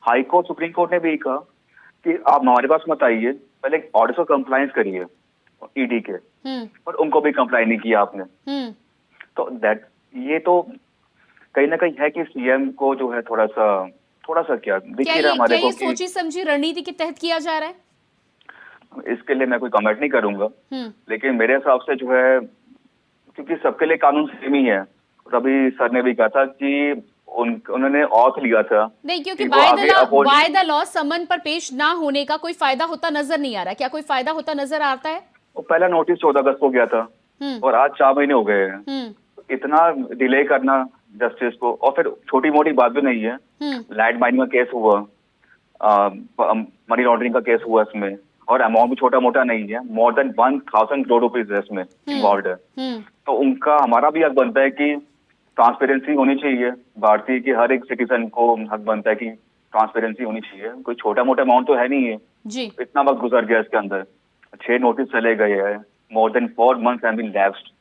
F: हाई कोर्ट सुप्रीम कोर्ट ने भी कहा कि आप हमारे पास मत आइए, पहले ऑर्डर्स ऑफ कंप्लायंस करिए ईडी के, पर उनको भी कंप्लाई नहीं किया आपने। तो दैट ये तो कहीं ना कहीं है कि सीएम को जो है थोड़ा सा क्या दिख रहा है हमारे को,
A: सोची समझी रणनीति के तहत किया जा रहा है।
F: इसके लिए मैं कोई कमेंट नहीं करूंगा, लेकिन मेरे हिसाब से जो है क्योंकि सबके लिए कानून सेम ही है, अभी सर ने भी कहा था कि उन्होंने ऑथ लिया था
A: नहीं, क्योंकि बाय द लॉ समन पर पेश ना होने का कोई फायदा होता नजर नहीं आ रहा। क्या कोई फायदा होता नजर आता है?
F: वो पहला नोटिस 14 अगस्त को गया था और आज 4 महीने हो गए हैं। इतना डिले करना जस्टिस को, और फिर छोटी मोटी बात भी नहीं है। लैंड माइनिंग का केस हुआ, मनी लॉन्ड्रिंग का केस हुआ इसमें, और अमाउंट भी छोटा मोटा नहीं है, मोर देन 1000 करोड़ रुपीज इसमें इन्वॉल्व है। तो उनका हमारा भी हक बनता है कि ट्रांसपेरेंसी होनी चाहिए। भारतीय के हर एक सिटीजन को हक बनता है कि ट्रांसपेरेंसी होनी चाहिए। कोई छोटा मोटा अमाउंट तो है नहीं है
A: जी।
F: इतना वक्त गुजर गया इसके अंदर, 6 नोटिस चले गए हैं, more than 4 months have been lapsed.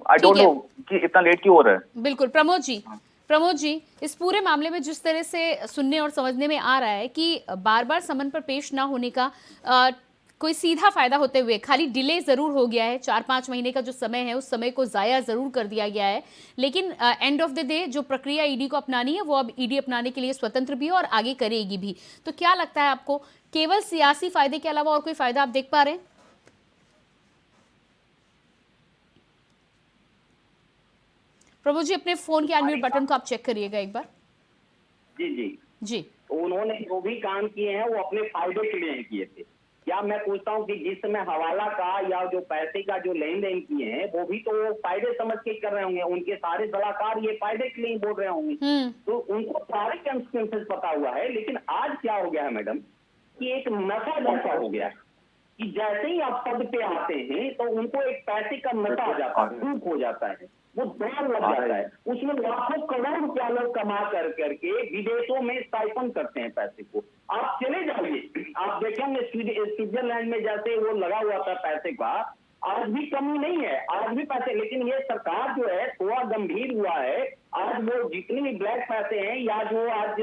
F: I don't know कि इतना लेट क्यों हो रहा है।
A: बिल्कुल प्रमोद जी, इस पूरे मामले में जिस तरह से सुनने और समझने में आ रहा है कि बार बार समन पर पेश ना होने का कोई सीधा फायदा होते हुए खाली डिले जरूर हो गया है। 4-5 महीने का जो समय है उस समय को जाया जरूर कर दिया गया है, लेकिन एंड ऑफ द डे जो प्रक्रिया ईडी को अपनानी है वो अब ईडी अपनाने के लिए स्वतंत्र भी है और आगे करेगी भी। तो क्या लगता है आपको, केवल सियासी फायदे के अलावा और कोई फायदा आप देख पा रहे हैं? प्रभु जी, अपने फोन के अनम्यूट बटन को आप चेक करिएगा एक बार। जी।
G: तो उन्होंने जो भी काम किए हैं वो अपने फायदे के लिए किए थे। या मैं पूछता हूँ कि जिस समय हवाला का या जो पैसे का जो लेन देन किए हैं वो भी तो वो फायदे समझ के कर रहे होंगे, उनके सारे सलाहकार ये फायदे के लिए बोल रहे होंगे, तो उनको सारे कंसिक्वेंसेस पता हुआ है। लेकिन आज क्या हो गया है मैडम कि एक नशा जैसा हो गया कि जैसे ही आप पद पे आते हैं तो उनको एक पैसे का नशा आ जाता है, धूप हो जाता है, वो दौड़ लग जाता है, उसमें लाखों करोड़ रुपया लोग कमा कर करके विदेशों में स्टाइपेंड करते हैं पैसे को। आप चले जाइए, आप देखेंगे स्विट्जरलैंड में जैसे वो लगा हुआ था पैसे का, आज भी कमी नहीं है, आज भी पैसे। लेकिन ये सरकार जो है थोड़ा गंभीर हुआ है। आज वो जितने भी ब्लैक पैसे हैं या जो आज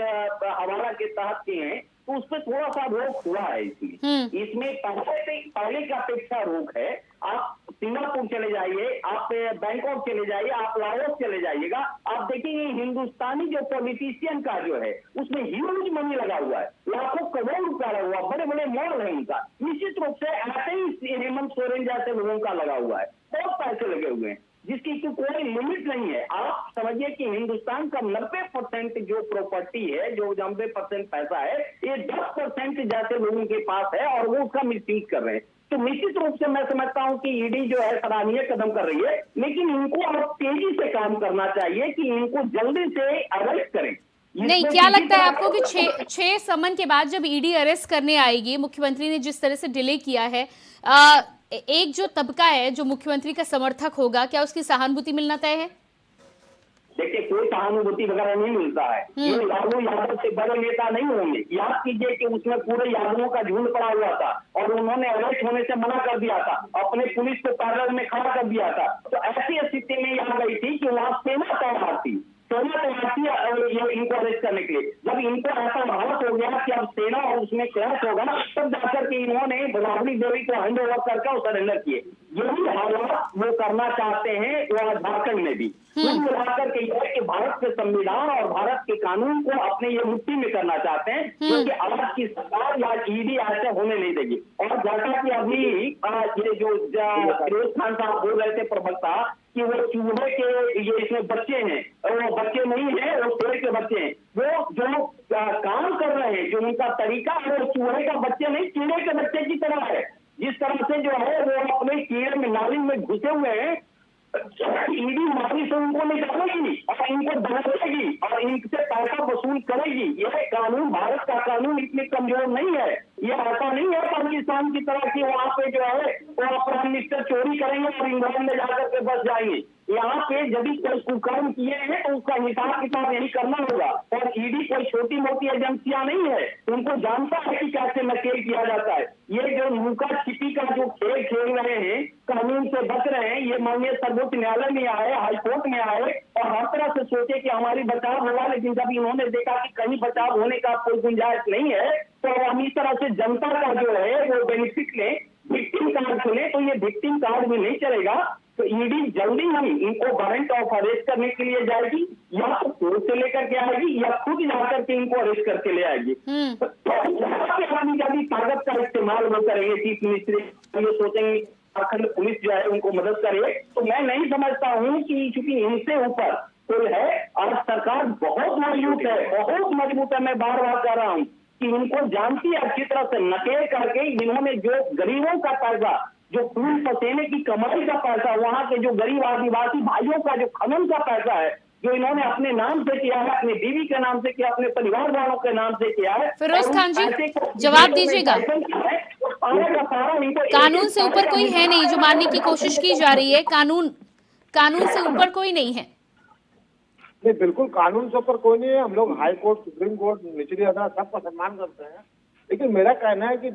G: हवाला के तहत के हैं तो उस पर थोड़ा सा रोक हुआ है। इसमें पहले की अपेक्षा रोक है। आप सिंगापुर चले जाइए, आप बैंकॉक चले जाइए, आप लाओस चले जाइएगा, आप देखेंगे हिंदुस्तानी जो पॉलिटिशियन का जो है उसमें ह्यूज मनी लगा हुआ है, लाखों करोड़ रुपया लगा हुआ, बड़े बड़े मॉल है उनका। निश्चित रूप से ऐसे ही हेमंत सोरेन जैसे लोगों का लगा हुआ है, बहुत पैसे लगे हुए हैं जिसकी कोई लिमिट नहीं है। आप समझिए कि हिंदुस्तान का 90% जो प्रॉपर्टी है, जो 90% पैसा है, ये 10% जैसे लोगों के पास है और वो उसका मिसयूज कर रहे हैं। तो निश्चित रूप से मैं समझता हूं कि ईडी जो है सराहनीय कदम कर रही है, लेकिन इनको अब तेजी से काम करना चाहिए कि इनको जल्दी से अरेस्ट करें।
A: नहीं, क्या लगता है आपको कि छह समन के बाद जब ईडी अरेस्ट करने आएगी, मुख्यमंत्री ने जिस तरह से डिले किया है, एक जो तबका है जो मुख्यमंत्री का समर्थक होगा, क्या उसकी सहानुभूति मिलना तय है?
G: देखिए, कोई सहानुभूति वगैरह नहीं मिलता है। ये लालू यादव से बड़े नेता नहीं होंगे। याद कीजिए कि उसमें पूरे यादवों का झुंड पड़ा हुआ था और उन्होंने अरेस्ट होने से मना कर दिया था, अपने पुलिस को पैदल में खड़ा कर दिया था। तो ऐसी स्थिति में आ गई थी कि वहां सेना तैनात थी, ये इनको अरेस्ट करने के लिए। जब इनको ऐसा भावुक हो गया कि अब सेना और उसमें क्रैश होगा, तब जाकर के इन्होंने राबड़ी देवी को हैंड ओवर करके सरेंडर किए। यही हालात वो करना चाहते हैं वह झारखंड में भी। कुल मिलाकर के यह कि भारत के संविधान और भारत के कानून को अपने ये मुट्ठी में करना चाहते हैं, क्योंकि आज की सरकार या ईडी ऐसे होने नहीं देगी। और जैसा कि अभी ये जो फिरोज खान साहब बोल रहे थे प्रवक्ता कि वो चूहे के ये इसमें बच्चे हैं, और वो बच्चे नहीं है, वो शेर के बच्चे हैं। वो जो काम कर रहे हैं, जो उनका तरीका है, वो चूहे का बच्चे नहीं, कीड़े के बच्चे की तरह है। जिस तरह से जो है वो अपने कीड़े में नाली में घुसे हुए हैं, ईडी नाली से उनको निकालेगी और इनको दबोचेगी और इनसे पैसा वसूल करेगी। यह कानून, भारत का कानून इतनी कमजोर नहीं है। ये ऐसा नहीं है पाकिस्तान की तरह की वहां पे जो है वो प्राइम मिनिस्टर चोरी करेंगे और इंग्लैंड में जाकर के बस जाएंगे। यहाँ पे यदि कोई कुकर्म किए हैं तो उसका हिसाब किताब यही करना होगा। और ईडी कोई छोटी मोटी एजेंसियां नहीं है, उनको जानता है कि कैसे नकेल किया जाता है। ये जो लुका छिपी का जो खेल खेल रहे हैं, कानून से बच रहे हैं, ये माननीय सर्वोच्च न्यायालय में आए, हाईकोर्ट में आए और हर तरह से सोचे कि हमारी बचाव होगा, लेकिन जब इन्होंने देखा कि कहीं बचाव होने का कोई गुंजाइश नहीं है, तो हम इस तरह से जनता का जो है वो बेनिफिट लें, विक्टिम कार्ड खुले, तो ये विक्टिम कार्ड भी नहीं चलेगा। तो ईडी जल्दी ही इनको वारंट ऑफ अरेस्ट करने के लिए जाएगी, या तो कोर्ट से लेकर के आएगी या खुद जाकर के इनको अरेस्ट करके ले आएगी। तो ताकत का इस्तेमाल वो करेंगे, चीफ मिनिस्टर ये सोचेंगे झारखंड पुलिस जो है उनको मदद करे। तो मैं नहीं समझता हूँ कि चूंकि इनसे ऊपर कोई है, और सरकार बहुत मजबूत है, बहुत मजबूत है। मैं बार बार कह रहा हूँ कि इनको जानती है अच्छी तरह से नकेल करके। इन्होंने जो गरीबों का पैसा, जो खून पसीने की कमाई का पैसा, वहाँ के जो गरीब आदिवासी भाइयों का जो खनन का पैसा है, जो इन्होंने अपने नाम से किया है, अपनी बीवी के नाम से किया, अपने परिवार वालों के नाम से किया है।
A: फिरोज खान जी, जवाब दीजिएगा। कानून से ऊपर कोई है नहीं जो मानने की कोशिश की जा रही है। कानून से ऊपर कोई नहीं है।
H: नहीं, बिल्कुल कानून से ऊपर कोई नहीं है। हम लोग हाई कोर्ट, सुप्रीम कोर्ट, निचली अदालत सबका सम्मान करते हैं। लेकिन मेरा कहना है कि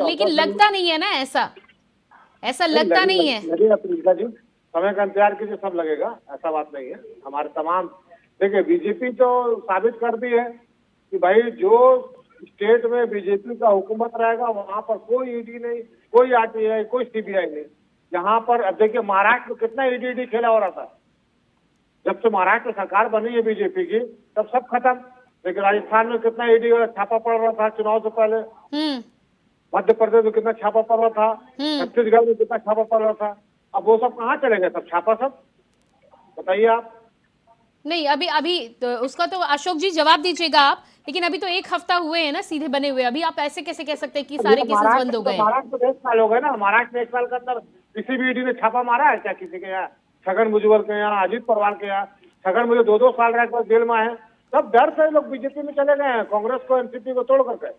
A: लेकिन लगता नहीं है ना, ऐसा लगता नहीं है।
H: प्रियंका जी, समय का इंतजार कीजिए, सब लगेगा, ऐसा बात नहीं है। हमारे तमाम, देखिए, बीजेपी तो साबित कर दी है कि भाई जो स्टेट में बीजेपी का हुकूमत रहेगा वहां पर कोई ईडी नहीं, कोई आरटीआई, कोई सीबीआई नहीं। यहाँ पर अब देखिए महाराष्ट्र में कितना ईडी खेला हो रहा था। जब से महाराष्ट्र सरकार बनी है बीजेपी की, तब सब खत्म। लेकिन राजस्थान में कितना ईडी छापा पड़ रहा था चुनाव से पहले, मध्य प्रदेश में कितना छापा पड़ रहा था, छत्तीसगढ़ में कितना छापा पड़ रहा था। अब वो सब कहाँ चलेंगे, सब छापा सब, बताइए आप।
A: नहीं, अभी तो उसका तो अशोक जी जवाब दीजिएगा आप। लेकिन अभी तो 1 हफ्ता हुए हैं ना सीधे बने हुए। अभी आप ऐसे कैसे कह सकते हैं कि सारे केसेस बंद हो गए?
H: महाराष्ट्र में 1 साल हो गए ना। महाराष्ट्र में 1 साल के अंदर किसी भी ईडी ने छापा मारा है क्या किसी के यहाँ? छगन भुजबल के यहाँ, अजीत पवार के यहाँ। छगन मुझे 2-2 साल रह कर जेल में है। सब डर से लोग बीजेपी में चले गए हैं, कांग्रेस को, एनसीपी को तोड़ करके।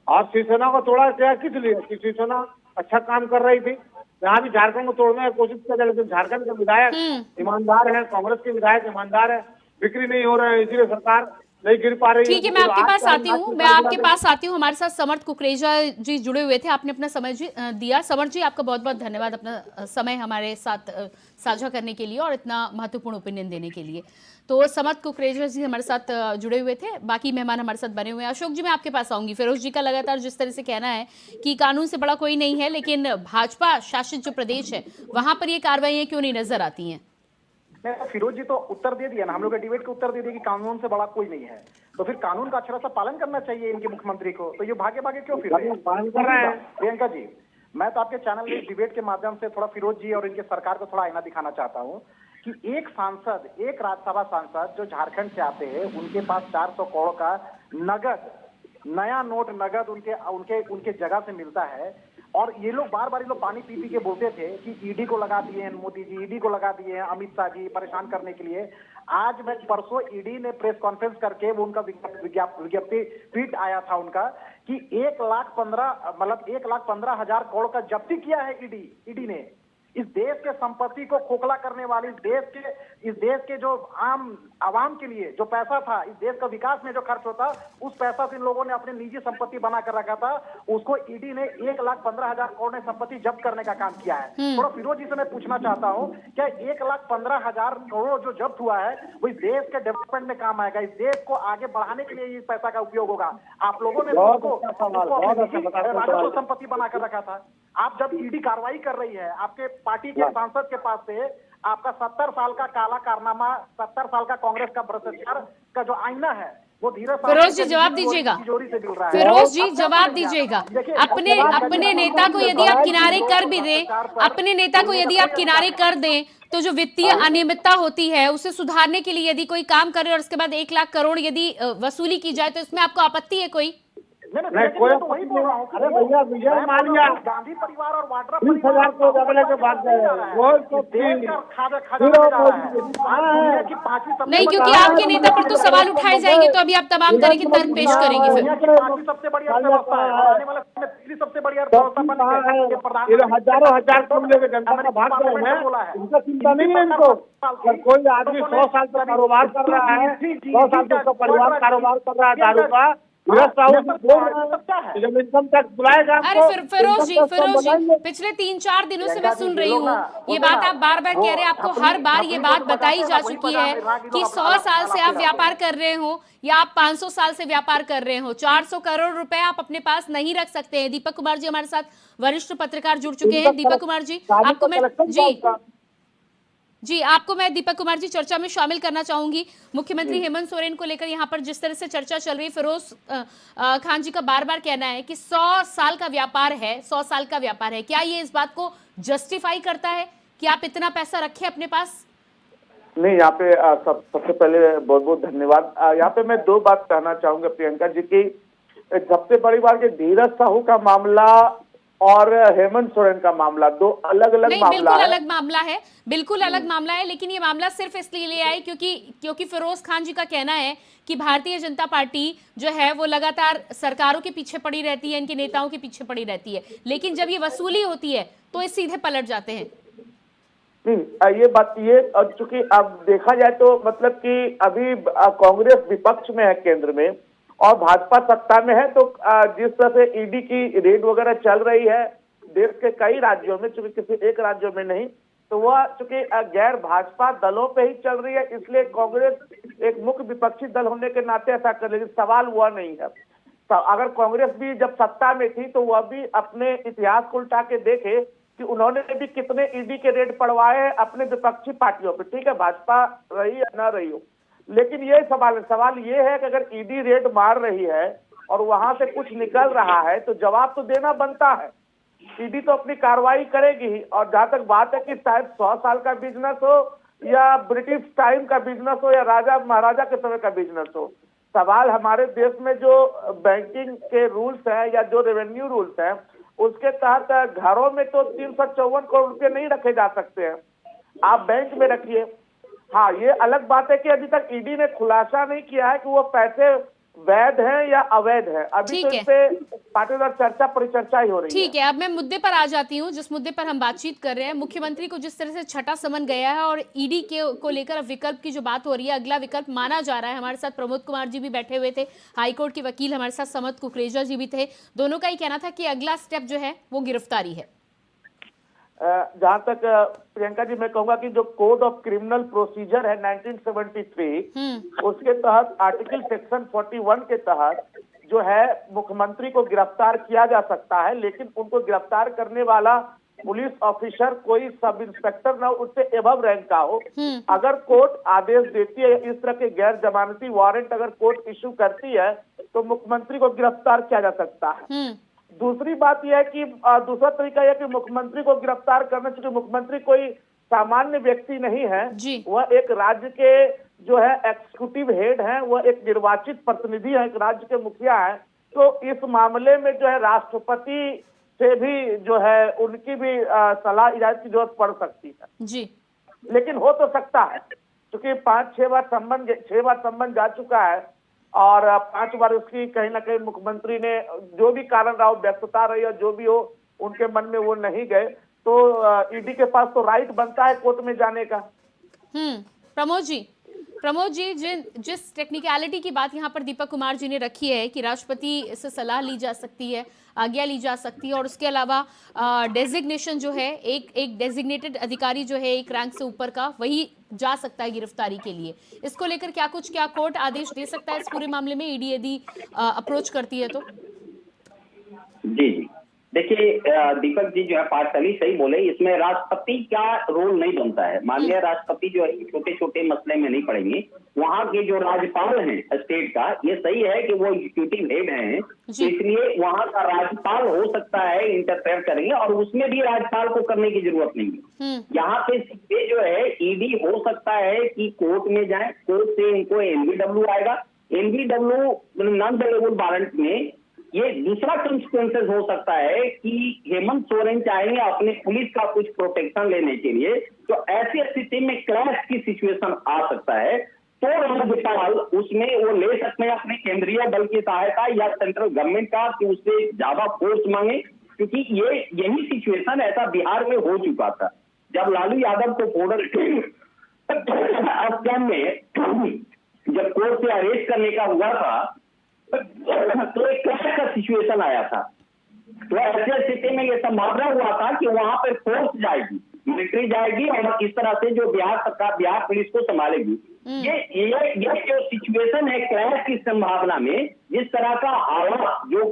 H: और शिवसेना को तोड़ा क्या, किस लिए? शिवसेना अच्छा काम कर रही थी। यहाँ भी झारखंड को तोड़ने की कोशिश कर, लेकिन झारखंड के विधायक ईमानदार है, कांग्रेस के विधायक ईमानदार है, बिक्री नहीं हो रहा है, इसलिए सरकार नहीं गिर पा रही है।
A: ठीक है, मैं आपके पास आती हूँ। हमारे साथ समर्थ कुकरेजा जी जुड़े हुए थे, आपने अपना समय दिया। समर्थ जी, आपका बहुत बहुत धन्यवाद अपना समय हमारे साथ साझा करने के लिए और इतना महत्वपूर्ण ओपिनियन देने के लिए। तो समर्थ कुकरेजा जी हमारे साथ जुड़े हुए थे, बाकी मेहमान हमारे साथ बने हुए हैं। अशोक जी, मैं आपके पास आऊंगी। फिरोज जी का लगातार जिस तरह से कहना है कि कानून से बड़ा कोई नहीं है, लेकिन भाजपा शासित जो प्रदेश है वहां पर ये कार्रवाइयां क्यों नहीं नजर आती हैं?
I: फिरोज जी तो उत्तर दे दिया ना, हम लोग डिबेट को उत्तर दे दिया कि कानून से बड़ा कोई नहीं है। तो फिर कानून का अच्छा सा पालन करना चाहिए इनके मुख्यमंत्री को। तो ये भागे भागे क्यों फिर
H: पालन कर रहे हैं?
I: प्रियंका जी, मैं तो आपके चैनल में डिबेट के माध्यम से थोड़ा फिरोज जी और इनके सरकार को थोड़ा आईना दिखाना चाहता हूँ कि एक सांसद, एक राज्यसभा सांसद जो झारखंड से आते हैं, उनके पास 400 करोड़ का नगद, नया नोट नगद उनके जगह से मिलता है। और ये लोग बार बार पानी पी पी के बोलते थे कि ईडी को लगा दिए हैं मोदी जी, ईडी को लगा दिए हैं अमित शाह जी परेशान करने के लिए। आज मैं परसों ईडी ने प्रेस कॉन्फ्रेंस करके वो उनका विज्ञप्ति ट्वीट आया था उनका कि 1,15,000 करोड़ का जब्ती किया है ईडी ने। इस देश के संपत्ति को खोखला करने वाले इस देश के जो आवाम के लिए जो पैसा था, इस देश का विकास में जो खर्च होता, उस पैसा से इन लोगों ने अपने निजी संपत्ति बना कर रखा था। उसको ईडी ने 1,15,000 करोड़ ने संपत्ति जब्त करने का काम किया है। थोड़ा फिरोज जी से मैं पूछना चाहता हूँ, क्या 1,15,000 करोड़ जो जब्त हुआ है वो इस देश के डेवलपमेंट में काम आएगा, इस देश को आगे बढ़ाने के लिए इस पैसा का उपयोग होगा? आप लोगों ने राजस्व संपत्ति बनाकर रखा था। आप जब ईडी कार्रवाई कर रही है, आपके पार्टी के सांसद के पास से आपका 70 साल का काला कारनामा, 70 साल का कांग्रेस का भ्रष्टाचार का जो आईना है वो धीरे
A: फिरोज जी जवाब दीजिएगा। फिरोज जी जवाब दीजिएगा। अपने नेता को यदि आप किनारे कर भी दें, अपने नेता को यदि आप किनारे कर दें, तो जो वित्तीय अनियमितता होती है उसे सुधारने के लिए यदि कोई काम करे और उसके बाद 1 लाख करोड़ यदि वसूली की जाए तो इसमें आपको आपत्ति है कोई?
H: नहीं, कोई तो वही बोल रहा हूँ। अरे भैया, विजय माल्या
I: गांधी परिवार और वाड्रा
H: 20,000 को बदले के बाद
A: नहीं, क्योंकि आपके नेता पर तो सवाल उठाए जाएंगे, तो अभी आप तमाम तरह के तर्क पेश करेंगे। फिर
I: सबसे बड़ी अर्थव्यवस्था है, आने वाले तीसरी सबसे बड़ी अर्थव्यवस्था बन गई है।
H: हजारों हजार करोड़ लेके जनता का भाग गए हैं, उनका चिंता नहीं है इनको। अगर कोई आदमी 100 साल तक कारोबार कर रहा है, 100 साल तक उसका परिवार कारोबार कर रहा है दारू का, जब इनकम टैक्स बुलाएगा।
A: अरे फिरोज जी पिछले 3-4 दिनों से मैं सुन रही हूँ ये बात, आप बार बार कह रहे हैं, आपको हर बार ये बात बताई जा चुकी है कि 100 साल से आप व्यापार कर रहे हो या आप 500 साल से व्यापार कर रहे हो, 400 करोड़ रुपए आप अपने पास नहीं रख सकते हैं। दीपक कुमार जी हमारे साथ वरिष्ठ पत्रकार जुड़ चुके हैं। दीपक कुमार जी आपको मैं आपको मैं दीपक कुमार जी चर्चा में शामिल करना चाहूंगी। मुख्यमंत्री हेमंत सोरेन को लेकर यहाँ पर जिस तरह से चर्चा चल रही है, फिरोज खान जी का बार बार कहना है कि 100 साल का व्यापार है, 100 साल का व्यापार है। क्या ये इस बात को जस्टिफाई करता है कि आप इतना पैसा रखें अपने पास?
H: नहीं, यहाँ पे सबसे पहले बहुत बहुत धन्यवाद। यहाँ पे मैं 2 बात कहना चाहूंगा प्रियंका जी की। सबसे बड़ी बात कि धीरज साहू का मामला और हेमंत सोरेन का मामला 2 अलग-अलग मामला है।
A: बिल्कुल अलग मामला है, बिल्कुल अलग मामला है, लेकिन ये मामला सिर्फ इसलिए ले आए क्योंकि फिरोज खान जी का कहना है कि भारतीय जनता पार्टी जो है वो लगातार सरकारों के पीछे पड़ी रहती है, इनके नेताओं के पीछे पड़ी रहती है, लेकिन जब ये वसूली होती है तो ये सीधे पलट जाते हैं।
H: ये बात ये, चूंकि अब देखा जाए तो मतलब कि अभी कांग्रेस विपक्ष में है केंद्र में और भाजपा सत्ता में है, तो जिस तरह से ईडी की रेड वगैरह चल रही है देश के कई राज्यों में, चूंकि किसी एक राज्यों में नहीं, तो वह चूंकि गैर भाजपा दलों पे ही चल रही है, इसलिए कांग्रेस एक मुख्य विपक्षी दल होने के नाते ऐसा कर रही है। सवाल वह नहीं है। अगर कांग्रेस भी जब सत्ता में थी तो वह भी अपने इतिहास को उल्टा के देखे कि उन्होंने भी कितने ईडी के रेड पड़वाए हैं अपने विपक्षी पार्टियों पे। ठीक है, भाजपा रही या न रही हो, लेकिन ये सवाल ये है कि अगर ईडी रेड मार रही है और वहां से कुछ निकल रहा है तो जवाब तो देना बनता है। ईडी तो अपनी कार्रवाई करेगी ही। और जहां तक बात है कि शायद 100 साल का बिजनेस हो या ब्रिटिश टाइम का बिजनेस हो या राजा महाराजा के समय का बिजनेस हो, सवाल हमारे देश में जो बैंकिंग के रूल्स हैं या जो रेवेन्यू रूल्स हैं उसके तहत घरों में तो 354 करोड़ रुपए नहीं रखे जा सकते हैं, आप बैंक में रखिए। हाँ, ये अलग बात है कि अभी तक ईडी ने खुलासा नहीं किया है कि वो पैसे वैध हैं या अवैध हैं। अभी तो इस पे पार्टीदार चर्चा परिचर्चा ही हो रही है।
A: ठीक है, अब मैं मुद्दे पर आ जाती हूँ, जिस मुद्दे पर हम बातचीत कर रहे हैं। मुख्यमंत्री को जिस तरह से छठा समन गया है और ईडी को लेकर विकल्प की जो बात हो रही है, अगला विकल्प माना जा रहा है। हमारे साथ प्रमोद कुमार जी भी बैठे हुए थे, हाईकोर्ट के वकील हमारे साथ समत कुकरेजा जी भी थे। दोनों का ही कहना था कि अगला स्टेप जो है वो गिरफ्तारी है।
H: जहां तक प्रियंका जी मैं कहूंगा कि जो कोड ऑफ क्रिमिनल प्रोसीजर है 1973 उसके तहत आर्टिकल सेक्शन 41 के तहत जो है मुख्यमंत्री को गिरफ्तार किया जा सकता है, लेकिन उनको गिरफ्तार करने वाला पुलिस ऑफिसर कोई सब इंस्पेक्टर ना उससे एबव रैंक का हो। अगर कोर्ट आदेश देती है इस तरह के गैर जमानती वारंट अगर कोर्ट इश्यू करती है तो मुख्यमंत्री को गिरफ्तार किया जा सकता है। दूसरी बात यह है कि दूसरा तरीका यह कि मुख्यमंत्री को गिरफ्तार करना, क्योंकि मुख्यमंत्री कोई सामान्य व्यक्ति नहीं है, वह एक राज्य के जो है एग्जीक्यूटिव हेड हैं, वह एक निर्वाचित प्रतिनिधि है, एक राज्य के मुखिया हैं। तो इस मामले में जो है राष्ट्रपति से भी जो है उनकी भी सलाह इजाजत की जरूरत पड़ सकती है
A: जी।
H: लेकिन हो तो सकता है, क्योंकि 5-6 बार संबंध जा चुका है और 5 बार उसकी कहीं ना कहीं मुख्यमंत्री ने जो भी कारण रहा, व्यस्तता रही और जो भी हो उनके मन में वो नहीं गए, तो ईडी के पास तो राइट बनता है कोर्ट में जाने का।
A: प्रमोद जी जिस टेक्निकलिटी की बात यहाँ पर दीपक कुमार जी ने रखी है कि राष्ट्रपति से सलाह ली जा सकती है, आज्ञा ली जा सकती है, और उसके अलावा डेजिग्नेशन जो है एक डेजिग्नेटेड अधिकारी जो है एक रैंक से ऊपर का, वही जा सकता है गिरफ्तारी के लिए। इसको लेकर क्या कोर्ट आदेश दे सकता है इस पूरे मामले में, ईडी यदि अप्रोच करती है तो?
G: जी देखिए, दीपक जी जो है पार्शली सही बोले, इसमें राष्ट्रपति का रोल नहीं बनता है। माननीय राष्ट्रपति जो है छोटे छोटे मसले में नहीं पड़ेंगे, वहाँ के जो राज्यपाल हैं स्टेट का, ये सही है कि वो एग्जीक्यूटिव हेड हैं, तो इसलिए वहाँ का राज्यपाल हो सकता है इंटरफेयर करेंगे, और उसमें भी राज्यपाल को करने की जरूरत नहीं है। यहाँ पे सीधे जो है ईडी हो सकता है कि कोर्ट में जाए, कोर्ट से इनको एनवीडब्ल्यू आएगा, एनवीडब्ल्यू नॉन अवेलेबल वारंट में ये दूसरा कंसिक्वेंसेस हो सकता है कि हेमंत सोरेन चाहेंगे अपने पुलिस का कुछ प्रोटेक्शन लेने के लिए, तो ऐसी स्थिति में क्रैश की सिचुएशन आ सकता है, तो राज्यपाल उसमें वो ले सकते हैं अपने केंद्रीय बल की सहायता या सेंट्रल गवर्नमेंट का, कि उससे ज्यादा फोर्स मांगे, क्योंकि यही सिचुएशन ऐसा बिहार में हो चुका था जब लालू यादव को बॉर्डर स्कैम में जब कोर्ट से अरेस्ट करने का हुआ था, तो एक क्रैश का सिचुएशन आया था। तो ऐसे स्थिति में यह संभावना हुआ था कि वहां पर फोर्स जाएगी, मिलिट्री जाएगी और इस तरह से जो बिहार सरकार, बिहार पुलिस को संभालेगी। ये जो सिचुएशन है क्रैश की संभावना में, जिस तरह का हालात जो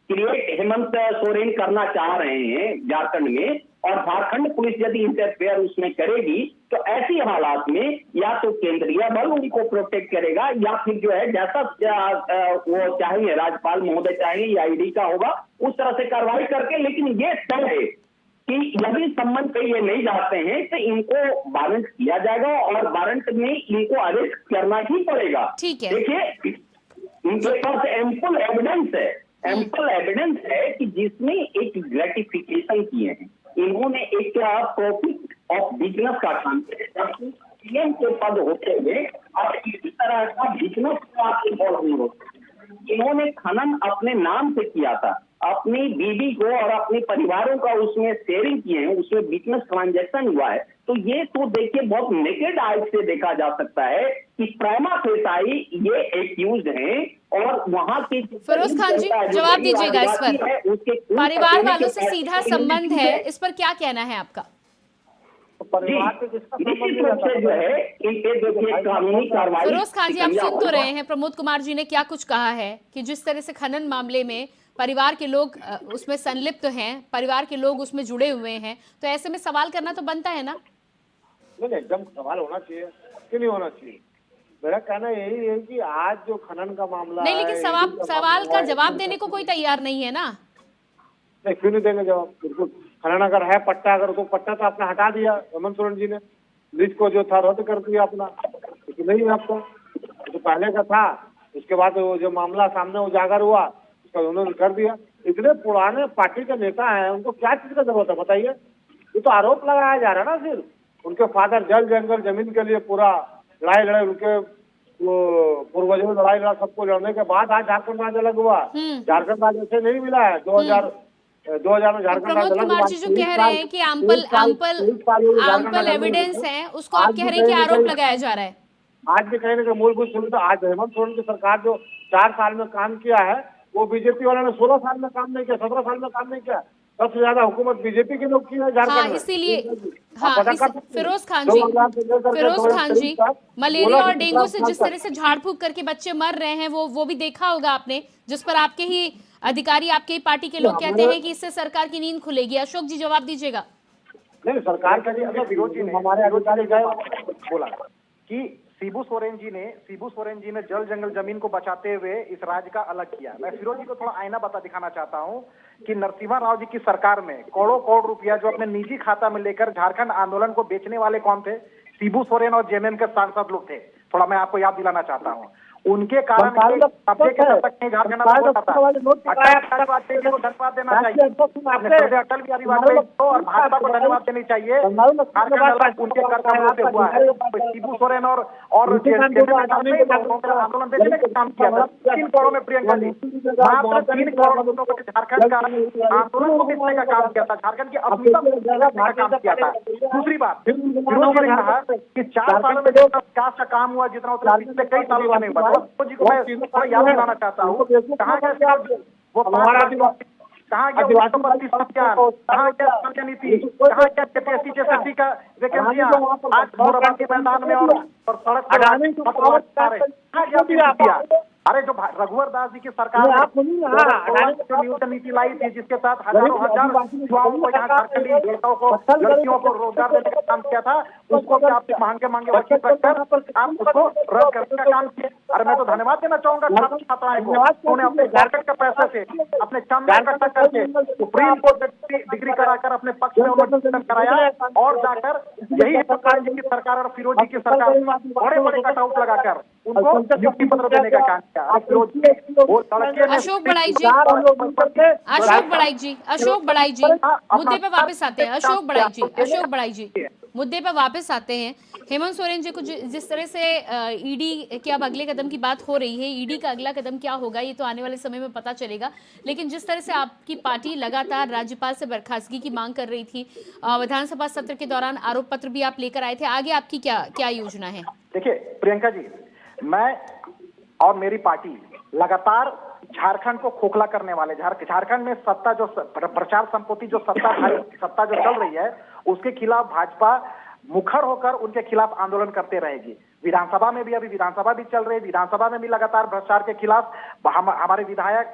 G: क्रिएट हेमंत सोरेन करना चाह रहे हैं झारखंड में, और झारखंड पुलिस यदि इंटरफेयर उसमें करेगी, तो ऐसी हालात में या तो केंद्रीय बल उनको प्रोटेक्ट करेगा, या फिर जो है जैसा वो चाहेंगे, राज्यपाल महोदय चाहेंगे या ईडी का होगा, उस तरह से कार्रवाई करके। लेकिन ये तय है कि यदि संबंध पे ये नहीं जाते हैं तो इनको वारंट किया जाएगा, और वारंट में इनको अरेस्ट करना ही पड़ेगा।
A: ठीक है,
G: देखिए इनके पास एम्पल एविडेंस है कि जिसमें एक ग्रेटिफिकेशन किए हैं, इन्होंने एक प्रॉफिट ऑफ बिजनेस का काम किया, जबकि सीएम के पद होते हुए अब इसी तरह का बिजनेस में आप इन्वॉल्व नहीं होते। इन्होंने खनन अपने नाम से किया था, अपनी बीवी को और अपने परिवारों का उसमें शेयरिंग किए हैं, उसमें बिजनेस ट्रांजैक्शन हुआ है। तो ये तो देखिए बहुत नेकेड आई से देखा जा सकता है कि प्राइमा फेसाई ये एक्यूज्ड हैं, और वहां के
A: फिरोज खान जी जवाब दीजिएगा इस पर, परिवार वालों से सीधा संबंध है, इस पर क्या कहना है आपका?
G: जो है कानूनी कार्रवाई।
A: फिरोज खान जी, आप सुन तो रहे हैं प्रमोद कुमार जी ने क्या कुछ कहा है कि जिस तरह से खनन मामले में परिवार के लोग उसमें संलिप्त हैं, परिवार के लोग उसमें जुड़े हुए हैं, तो ऐसे में सवाल करना तो बनता है ना?
H: नहीं, एकदम सवाल होना चाहिए, क्यों नहीं होना चाहिए। मेरा कहना यही है कि आज जो खनन का मामला
A: नहीं, लेकिन सवाल का जवाब देने को कोई तैयार नहीं है ना।
H: नहीं, क्यों नहीं देंगे जवाब? बिल्कुल, खनन अगर है पट्टा, अगर तो पट्टा तो आपने हटा दिया, हेमंत सोरेन जी ने लीज को जो था रद्द कर दिया अपना, तो नहीं है आपका, तो पहले का था। उसके बाद वो जो मामला सामने उजागर हुआ उसका उन्होंने कर दिया। इतने पुराने पार्टी के नेता हैं, उनको क्या चीज का जरूरत है बताइए? ये तो आरोप लगाया जा रहा है ना, सिर्फ उनके फादर जल जंगल जमीन के लिए पूरा लड़ाई उनके पूर्वजों ने लड़ाई लड़ा, सबको लड़ने के बाद आज झारखंड राज्य अलग हुआ। झारखंड राज्य ऐसे नहीं मिला है। 2000 में झारखंड
A: प्रमोद कुमार जी जो कह रहे हैं कि एम्पल एविडेंस है, उसको आप कह रहे हैं कि आरोप लगाया जा रहा है।
H: आज भी कहने का मूलभूत सुविधा, आज हेमंत सोरेन की सरकार जो 4 साल में काम किया है, वो बीजेपी वालों ने 16 साल में काम नहीं किया, 17 साल में काम नहीं किया। सबसे ज्यादा हुकूमत बीजेपी के लोग की है झारखंड में।
A: इसीलिए फिरोज खान जी मलेरिया और डेंगू से जिस तरह से झाड़ फूक करके बच्चे मर रहे हैं, वो भी देखा होगा आपने, जिस पर आपके ही अधिकारी, आपके ही पार्टी के लोग कहते हैं कि इससे सरकार की नींद खुलेगी। अशोक जी जवाब दीजिएगा।
H: नहीं, सरकार का विरोध जी हमारे अधिकारी गए बोला
I: कि शिबू सोरेन जी ने जल जंगल जमीन को बचाते हुए इस राज्य का अलग किया। मैं फिरोज जी को थोड़ा आईना बता दिखाना चाहता हूं कि नरसिम्हा राव जी की सरकार में करोड़ों रुपया जो अपने निजी खाता में लेकर झारखंड आंदोलन को बेचने वाले कौन थे? शिबू सोरेन और जेएमएम के सांसद लोग थे। थोड़ा मैं आपको याद दिलाना चाहता हूं। उनके कारण कब्जे के तक नहीं झारखंड धन्यवाद देना चाहिए, अटल बिहारी वाजपेयी को और भाजपा को धन्यवाद देनी चाहिए। झारखंड उनके कर्तव्यों से हुआ है। शिबू सोरेन और आंदोलन देखने का काम किया था 3 करोड़ में, प्रियंका जी मात्र 3 करोड़ लोगों को झारखंड का आंदोलन को बेचने का काम किया था, झारखंड की अस्मिता का काम किया था। दूसरी बात, विरोध ने कहा कि 4 सालों में जितना विकास का काम हुआ जितना उतना पिछले कई सालों में नहीं हुआ। जी को मैं थोड़ा याद दिलाना चाहता हूँ, कहाँ गया वो कहाँ गया 132 अभियान, कहाँ गया संख्या नीति, कहाँ गया KPSC JSSC का वैकेंसियां, आज मोरबा के मैदान में और सड़क पर अरे जो रघुवर दास जी की सरकार नियोजन नीति लाई थी जिसके साथ हजारों हजार युवाओं को यहाँ झारखंडी युवकों को लड़कियों को रोजगार देने का काम किया था, उसको भी आपने महंगे वकील रखकर आप उसको रद्द करने का काम किया। अरे मैं तो धन्यवाद देना चाहूंगा छात्र छात्राएं को, उन्होंने अपने झारखंड के पैसे से अपने चंदा इकट्ठा करके सुप्रीम कोर्ट में डिग्री कराकर अपने पक्ष में उन्होंने कराया और जाकर यही जी की सरकार और फिरोज जी की सरकार बड़े बड़े कटआउट लगाकर उनको नियुक्ति पत्र देने का काम किया।
A: अशोक बड़ाई जी, मुद्दे पे वापस आते हैं। अशोक बड़ाई जी मुद्दे पर वापस आते हैं। हेमंत सोरेन जी को जिस तरह से ईडी के अब अगले कदम की बात हो रही है, ईडी का अगला कदम क्या होगा ये तो आने वाले समय में पता चलेगा, लेकिन जिस तरह से आपकी पार्टी लगातार राज्यपाल से बर्खास्तगी की मांग कर रही थी, विधानसभा सत्र के दौरान आरोप पत्र भी आप लेकर आए थे, आगे आपकी क्या योजना है?
I: देखिए प्रियंका जी, मैं और मेरी पार्टी लगातार झारखंड को खोखला करने वाले, झारखंड में सत्ता जो प्रचार संपत्ति जो सत्ता जो चल रही है उसके खिलाफ भाजपा मुखर होकर उनके खिलाफ आंदोलन करते रहेगी। विधानसभा में भी अभी विधानसभा भी चल रही है, विधानसभा में भी लगातार भ्रष्टाचार के खिलाफ हमारे विधायक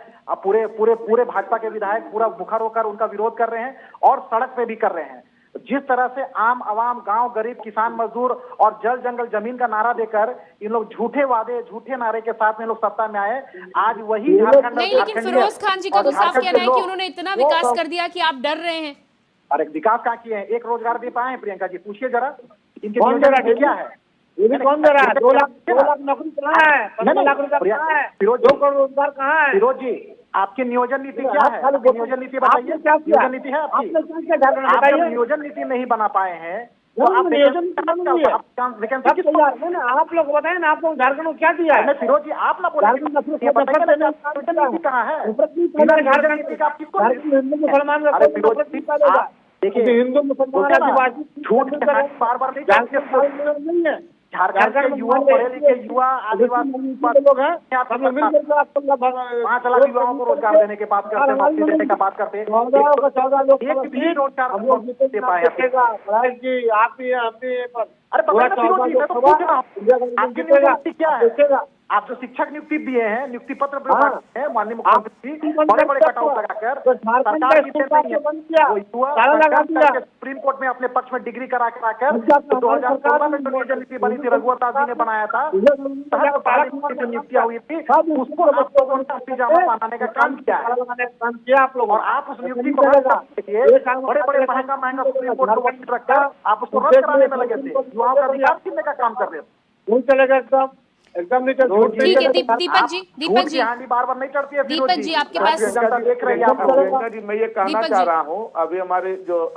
I: पूरे भाजपा के विधायक पूरा मुखर होकर उनका विरोध कर रहे हैं और सड़क पे भी कर रहे हैं। जिस तरह से आम आवाम, गांव, गरीब, किसान, मजदूर और जल जंगल जमीन का नारा देकर इन लोग झूठे वादे, झूठे नारे के साथ में लोग सत्ता में आए, आज वही झारखंड
A: नहीं, लेकिन फिरोज खान जी का तो साफ कहना है कि उन्होंने इतना विकास कर दिया कि आप डर रहे हैं।
I: अरे विकास कहाँ किए हैं? एक रोजगार दे पाए हैं प्रियंका जी? पूछिए जरा, इनके नियोजन क्या है?
H: ये भी कौन दे रहा है? 2 लाख नौकरी कहाँ है? 15 लाख रुपया कहाँ है? 2 करोड़ रोजगार कहाँ है?
I: फिरोज जी, आपकी नियोजन नीति क्या है? नियोजन नीति बताइए, नियोजन नीति है आपकी? आप नियोजन नीति नहीं बना पाए हैं तो आप नियोजन
H: आप लोग बताए ना, आप लोग झारखंड को क्या दिया है?
I: फिरोज जी आप ना बोले कहाँ है? देखिए हिंदू मुसलमान आदिवासी झूठ बार बार नहीं है। झारखंड के युवा, पढ़े लिखे युवा, आदिवासी लोग हैं, 5 लाख युवाओं को रोजगार देने की बात करते हैं, नौकरी देने का बात करते हैं, 14 लोग एक भी रोजगार दे पाए। अरे आपकी नियुक्ति क्या है? आप जो शिक्षक नियुक्ति दिए हैं, नियुक्ति पत्र हैं माननीय मुख्यमंत्री, बड़े बड़े कटआउट लगाकर सुप्रीम कोर्ट में अपने पक्ष में डिग्री करा कर आकर 2014 में जो नियोजन नीति बनी थी रघुवर दास जी ने बनाया था, जो नियुक्तियां हुई थी उसको आप लोगों ने जामा बनाने का काम किया है आप लोग, और आप उस नियुक्ति को बड़े बड़े महंगा सुप्रीम कोर्ट को वकील रखकर आप उसको रद्द कराने में लगे थे, युवाओं का अधिकार छीनने का काम कर रहे थे।
H: नहीं चलेगा एकदम नहीं चल।
A: ठीक है दीपक जी
I: बार बार नहीं चढ़ती है।
A: दीपक जी आपके पास
I: देख रही है आप लोग।
J: जी मैं ये कहना चाह रहा हूँ, अभी हमारे जो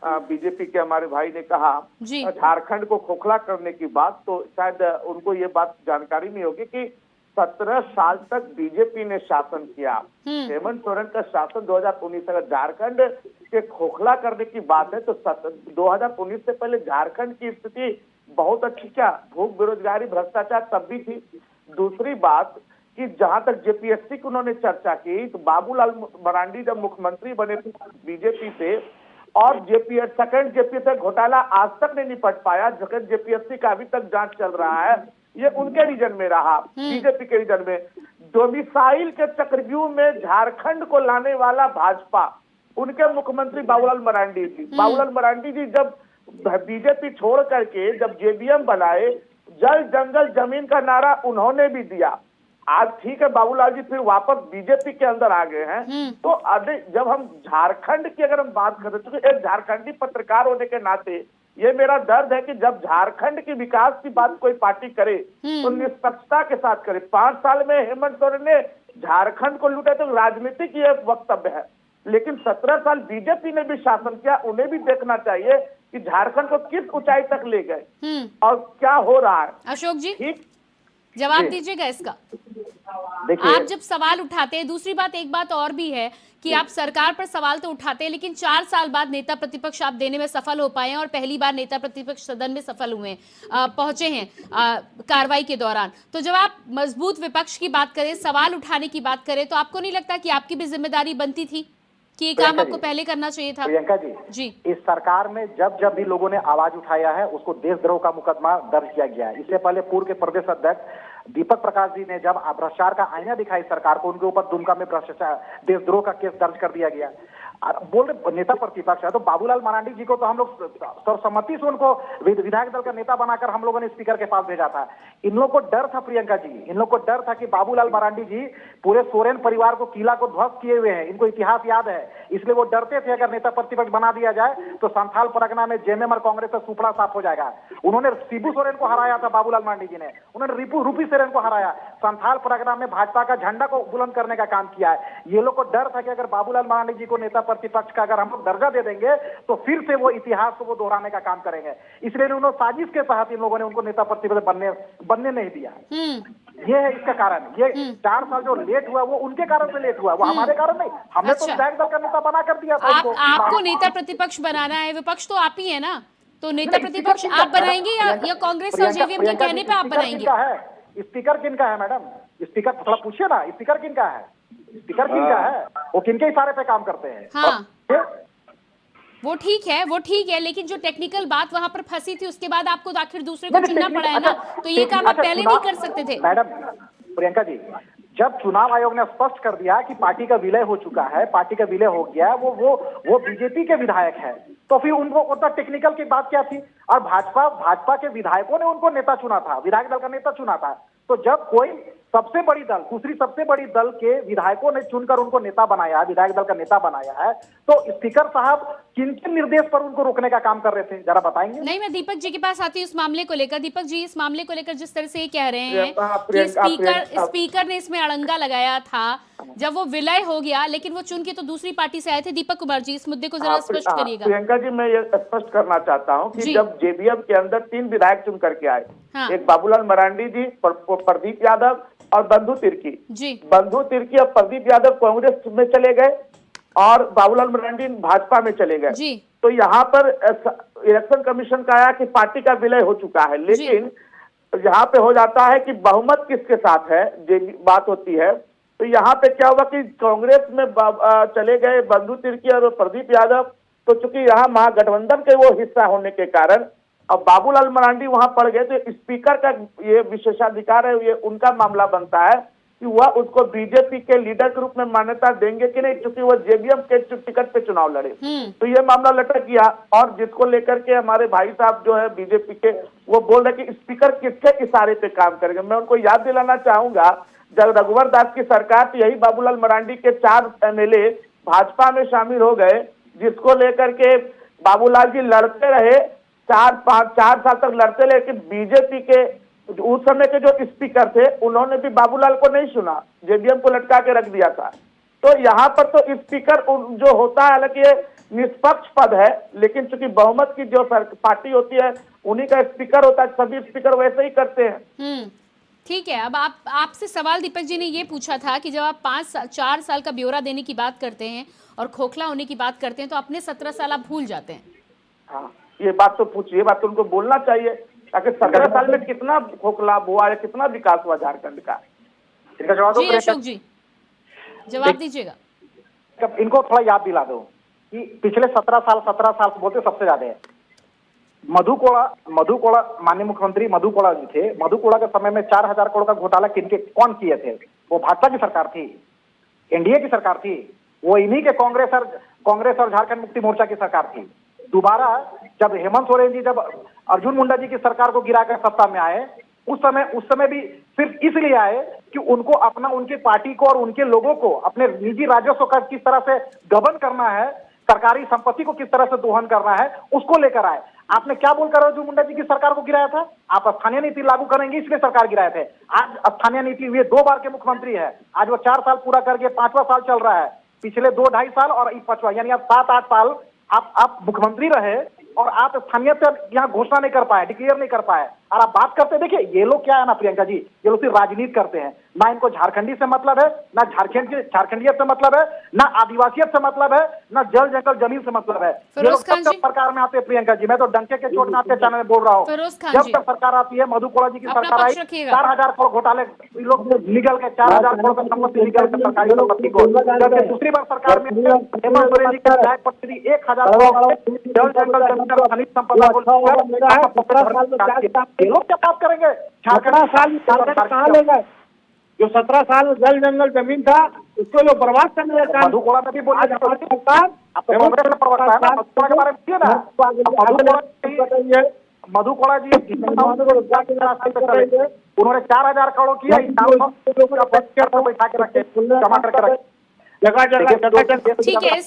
J: बीजेपी के हमारे भाई ने कहा झारखंड को खोखला करने की बात, तो शायद उनको ये बात जानकारी नहीं होगी कि 17 साल तक बीजेपी ने शासन किया। हेमंत सोरेन का शासन 2019 अगर झारखंड के खोखला करने की बात है तो 2019 से पहले झारखंड की स्थिति बहुत अच्छी, क्या भूख, बेरोजगारी, भ्रष्टाचार तब भी थी। दूसरी बात कि जहां तक जेपीएससी की उन्होंने चर्चा की तो बाबूलाल मरांडी जब मुख्यमंत्री बने थे बीजेपी से, और सेकंड जेपीएससी घोटाला आज तक नहीं निपट पाया, सेकंड जेपीएससी का अभी तक जांच चल रहा है, ये उनके रीजन में रहा, बीजेपी के रीजन में। डोमिसाइल के चक्रव्यूह में झारखंड को लाने वाला भाजपा, उनके मुख्यमंत्री बाबूलाल मरांडी जी। बाबूलाल मरांडी जी जब बीजेपी छोड़ करके जब जेबीएम बनाए, जल जंगल जमीन का नारा उन्होंने भी दिया। आज ठीक है बाबूलाल जी फिर वापस बीजेपी के अंदर आ गए हैं, तो जब हम झारखंड की अगर हम बात करें तो एक झारखंडी पत्रकार होने के नाते ये मेरा दर्द है कि जब झारखंड की विकास की बात कोई पार्टी करे तो निष्पक्षता के साथ करे। 5 साल में हेमंत सोरेन ने झारखंड को लूटा, तो राजनीतिक ये वक्तव्य है, लेकिन 17 साल बीजेपी ने भी शासन किया, उन्हें भी देखना चाहिए कि झारखंड को किस ऊंचाई तक ले गए और क्या हो रहा है।
A: अशोक जी
J: ठीक,
A: जवाब दीजिएगा इसका। आप जब सवाल उठाते हैं, दूसरी बात, एक बात और भी है कि आप सरकार पर सवाल तो उठाते हैं, लेकिन 4 साल बाद नेता प्रतिपक्ष आप देने में सफल हो पाए हैं और पहली बार नेता प्रतिपक्ष सदन में सफल हुए हैं, पहुंचे हैं कार्रवाई के दौरान। तो जब आप मजबूत विपक्ष की बात करें, सवाल उठाने की बात करें, तो आपको नहीं लगता कि आपकी भी जिम्मेदारी बनती थी कि ये काम आपको पहले करना चाहिए था?
I: प्रियंका जी, इस सरकार में जब जब भी लोगों ने आवाज उठाया है उसको देशद्रोह का मुकदमा दर्ज किया गया है। इससे पहले पूर्व के प्रदेश अध्यक्ष दीपक प्रकाश जी ने जब भ्रष्टाचार का आईना दिखाई सरकार को, उनके ऊपर दुमका में भ्रष्टाचार देशद्रोह का केस दर्ज कर दिया गया। बोल रहे नेता प्रतिपक्ष है, तो बाबूलाल मरांडी जी को तो हम लोग सर्वसम्मति से उनको विधायक दल का नेता बनाकर हम लोगों ने स्पीकर के पास भेजा था। इन लोगों को डर था प्रियंका जी, इन लोगों को डर था कि बाबूलाल मरांडी जी पूरे सोरेन परिवार को किला को ध्वस्त किए हुए हैं, इनको इतिहास याद है, इसलिए वो डरते थे अगर नेता प्रतिपक्ष बना दिया जाए तो संथाल परगना में जेएमएम और कांग्रेस का सुपड़ा साफ हो जाएगा। उन्होंने शिबू सोरेन को हराया था, बाबूलाल मरांडी जी ने, उन्होंने रूपी सोरेन को हराया, संथाल परगना में भाजपा का झंडा को बुलंद करने का काम किया है। ये लोग को डर था कि अगर बाबूलाल मरांडी जी को नेता प्रतिपक्ष का अगर हम लोग दर्जा दे देंगे तो फिर से वो इतिहास को वो दोहराने का काम करेंगे, इसलिए उन्होंने साजिश के तहत इन लोगों ने उनको नेता प्रतिपक्ष बनने नहीं दिया। ये है इसका कारण। ये 4 साल जो लेट हुआ वो उनके कारण से लेट हुआ, वो हमारे कारण नहीं। हमने तो विधायक दल का नेता बना कर दिया था।
A: आपको नेता प्रतिपक्ष बनाना है, विपक्ष तो आप ही है ना, तो नेता प्रतिपक्ष आप बनाएंगे या कांग्रेस और जेवीएम के कहने पे आप बनाएंगे?
I: स्पीकर किनका है मैडम? स्पीकर थोड़ा पूछिए ना, स्पीकर किनका है? स्पीकर किनका है? वो किनके इशारे पे काम करते हैं?
A: हाँ, वो ठीक है, लेकिन जो टेक्निकल बात वहां पर फंसी थी उसके बाद आपको आखिर दूसरे को चुनना पड़ा है ना, तो ये काम आप पहले नहीं कर सकते थे?
I: मैडम प्रियंका जी, जब चुनाव आयोग ने स्पष्ट कर दिया कि पार्टी का विलय हो चुका है, पार्टी का विलय हो गया, वो बीजेपी के विधायक है, तो फिर उनको उतना टेक्निकल की बात क्या थी? और भाजपा के विधायकों ने उनको नेता चुना था, विधायक दल का नेता चुना था। तो जब कोई सबसे बड़ी दल, दूसरी सबसे बड़ी दल के विधायकों ने चुनकर उनको नेता बनाया, विधायक दल का नेता बनाया है, तो स्पीकर साहब किन किन निर्देश पर उनको रोकने का काम कर रहे थे, जरा बताएंगे?
A: नहीं, मैं दीपक जी के पास आती हूँ इस मामले को लेकर। दीपक जी, इस मामले को लेकर जिस तरह से ये कह रहे हैं कि स्पीकर ने इसमें अड़ंगा लगाया था, जब वो विलय हो गया लेकिन वो चुन के तो दूसरी पार्टी से आए थे। दीपक कुमार जी, इस मुद्दे को जरा स्पष्ट करिएगा।
J: प्रियंका जी, मैं ये स्पष्ट करना चाहता हूँ कि जब जेबीएम के अंदर 3 विधायक चुन करके आए, एक बाबूलाल मरांडी जी, प्रदीप यादव और बंधु तिर्की। बंधु तिर्की और प्रदीप यादव कांग्रेस में चले गए और बाबूलाल मरांडी भाजपा में चले गए। तो यहाँ पर इलेक्शन कमीशन का आया कि पार्टी का विलय हो चुका है, लेकिन यहाँ पे हो जाता है कि बहुमत किसके साथ है, बात होती है। तो यहाँ पे क्या हुआ कि कांग्रेस में चले गए बंधु तिर्की और प्रदीप यादव, तो चूंकि यहाँ महागठबंधन के वो हिस्सा होने के कारण अब बाबूलाल मरांडी वहां पड़ गए, तो स्पीकर का ये विशेषाधिकार है, ये उनका मामला बनता है कि वह उसको बीजेपी के लीडर के रूप में मान्यता देंगे कि नहीं, क्योंकि वो जेबीएम के टिकट पे चुनाव लड़े। तो ये मामला लटक गया, और जिसको लेकर के हमारे भाई साहब जो है बीजेपी के, वो बोल रहे कि स्पीकर किसके इशारे पे काम करेंगे। मैं उनको याद दिलाना चाहूंगा, जब रघुवर दास की सरकार थी, यही बाबूलाल मरांडी के 4 एमएलए भाजपा में शामिल हो गए, जिसको लेकर के बाबूलाल जी लड़ते रहे, 4 साल तक लड़ते, लेकिन बीजेपी के उस समय के जो स्पीकर थे उन्होंने भी बाबूलाल को नहीं सुना, जेबीएम को लटका के रख दिया था। तो यहाँ पर तो स्पीकर जो होता है, हालांकि ये निष्पक्ष पद है, लेकिन चूंकि बहुमत की जो पार्टी होती है उन्हीं का स्पीकर होता है, सभी स्पीकर वैसे ही करते हैं।
A: ठीक है, अब आपसे सवाल दीपक जी ने ये पूछा था कि जब आप 4 साल का ब्यौरा देने की बात करते हैं और खोखला होने की बात करते हैं, तो अपने 17 साल आप भूल जाते हैं।
J: हाँ, ये बात तो पूछिए, बात तो उनको बोलना चाहिए, ताकि 17 साल में कितना खोखला हुआ है, कितना विकास हुआ झारखंड का।
A: जी अशोक जी, जवाब दीजिएगा।
I: इनको थोड़ा याद दिला दो कि पिछले 17 साल बोलते सबसे ज्यादा है। मधु कोड़ा माननीय मुख्यमंत्री मधु कोड़ा जी थे। मधु कोड़ा के समय में 4000 करोड़ का घोटाला कौन किए थे? वो भाजपा की सरकार थी, एनडीए की सरकार थी, वो इन्हीं के कांग्रेस और झारखंड मुक्ति मोर्चा की सरकार थी। दोबारा जब हेमंत सोरेन जी जब अर्जुन मुंडा जी की सरकार को गिराकर सत्ता में आए, उस समय भी सिर्फ इसलिए आए कि उनको अपना, उनकी पार्टी को और उनके लोगों को अपने निजी राजस्व का किस तरह से गबन करना है, सरकारी संपत्ति को किस तरह से दोहन करना है, उसको लेकर आए। आपने क्या बोलकर अर्जुन मुंडा जी की सरकार को गिराया था? आप स्थानीय नीति लागू करेंगे इसलिए सरकार गिराए थे। आज स्थानीय नीति हुए 2 बार के मुख्यमंत्री है, आज वो 4 साल पूरा करके 5वां साल चल रहा है। पिछले 2-2.5 साल और 5वां, यानी आप 7-8 साल आप मुख्यमंत्री रहे और आप स्थानीय यहाँ घोषणा नहीं कर पाए, डिक्लेयर नहीं कर पाए। और आप बात करते, देखिए ये लोग क्या है ना प्रियंका जी, ये लोग सिर्फ राजनीति करते हैं। ना इनको झारखंडी से मतलब है, ना झारखंडियत से मतलब है, ना आदिवासियत से मतलब है, ना जल जंगल जमीन से मतलब है। ये लोग सब सरकार में आते हैं प्रियंका जी, मैं तो डंके के चोट में आपके चैनल में बोल रहा हूँ। जब तक सरकार आती है, मधु कोड़ा जी की सरकार आई, 4,000 करोड़ घोटाले लोग निकल के 4,000 करोड़ का संपत्ति निकल के सरकारी संपत्ति को। दूसरी बार सरकार में हेमंत सोरेन जी की विधायक पत्नी 1,000 करोड़ जल जंगल जमीन और खनिज संपदा को ये लोग क्या बात करेंगे?
H: 17 साल कहाँ ले गए? जो 17 साल जल जंगल जमीन था उसको लोग बर्बाद करने का
I: मधु कोड़ा में भी बोलिए, कांग्रेस में प्रवक्ता है ना, मधु कोड़ा के बारे में पूछिए ना। मधु कोड़ा जी उन्होंने 4,000 करोड़ किया, बैठा के रखे, जमा करके रखे।
A: ठीक है,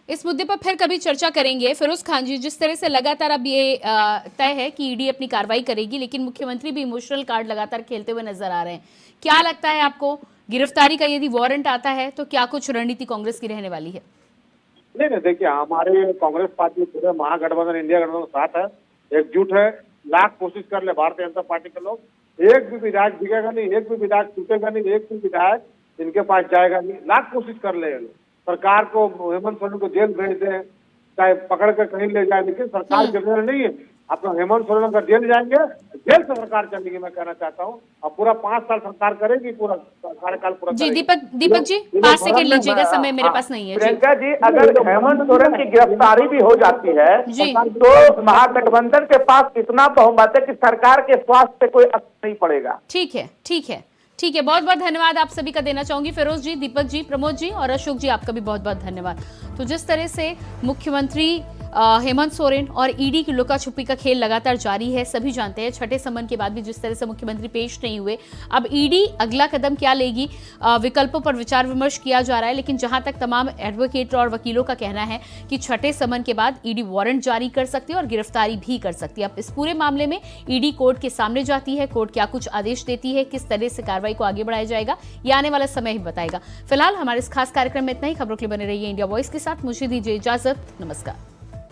A: इस मुद्दे पर फिर कभी चर्चा करेंगे। फिरोज खान जी, जिस तरह से लगातार अब ये तय है कि ईडी अपनी कार्रवाई करेगी, लेकिन मुख्यमंत्री भी इमोशनल कार्ड लगातार खेलते हुए नजर आ रहे हैं। क्या लगता है आपको, गिरफ्तारी का यदि वारंट आता है तो क्या कुछ रणनीति कांग्रेस की रहने वाली है?
H: नहीं, देखिए हमारे कांग्रेस पार्टी पूरे महागठबंधन इंडिया गठबंधन साथ है, एकजुट है। लाख कोशिश कर ले भारतीय जनता पार्टी के लोग, एक भी विधायक दिखेगा नहीं, एक भी विधायक टूटेगा नहीं, एक भी विधायक इनके पास जाएगा नहीं। लाख कोशिश कर ले सरकार को, हेमंत सोरेन को जेल भेज दे, चाहे पकड़ कर कहीं ले जाए, लेकिन सरकार गिरने नहीं है। अपना हेमंत सोरेन अगर जेल जाएंगे, जेल से सरकार चलेगी, मैं कहना चाहता हूँ। और पूरा 5 साल सरकार करेगी, पूरा कार्यकाल पूरा
A: जी। दीपक जी 5 सेकंड लीजिएगा, समय मेरे पास नहीं है।
J: प्रियंका जी, अगर हेमंत सोरेन की गिरफ्तारी भी हो जाती है तो महागठबंधन के पास इतना बहुमत है कि सरकार के स्वास्थ्य पे कोई असर नहीं पड़ेगा।
A: ठीक है, बहुत बहुत धन्यवाद आप सभी का देना चाहूंगी। फिरोज जी, दीपक जी, प्रमोद जी और अशोक जी, आपका भी बहुत बहुत धन्यवाद। तो जिस तरह से मुख्यमंत्री हेमंत सोरेन और ईडी की लुका छुपी का खेल लगातार जारी है, सभी जानते हैं। छठे समन के बाद भी जिस तरह से मुख्यमंत्री पेश नहीं हुए, अब ईडी अगला कदम क्या लेगी, विकल्पों पर विचार विमर्श किया जा रहा है। लेकिन जहां तक तमाम एडवोकेट और वकीलों का कहना है कि छठे समन के बाद ईडी वारंट जारी कर सकती है और गिरफ्तारी भी कर सकती है। अब इस पूरे मामले में ईडी कोर्ट के सामने जाती है, कोर्ट क्या कुछ आदेश देती है, किस तरह से कार्रवाई को आगे बढ़ाया जाएगा, ये आने वाला समय ही बताएगा। फिलहाल हमारे इस खास कार्यक्रम में इतना ही। खबरों के लिए बने रहिए इंडिया वॉइस के साथ। मुझे दीजिए इजाजत, नमस्कार।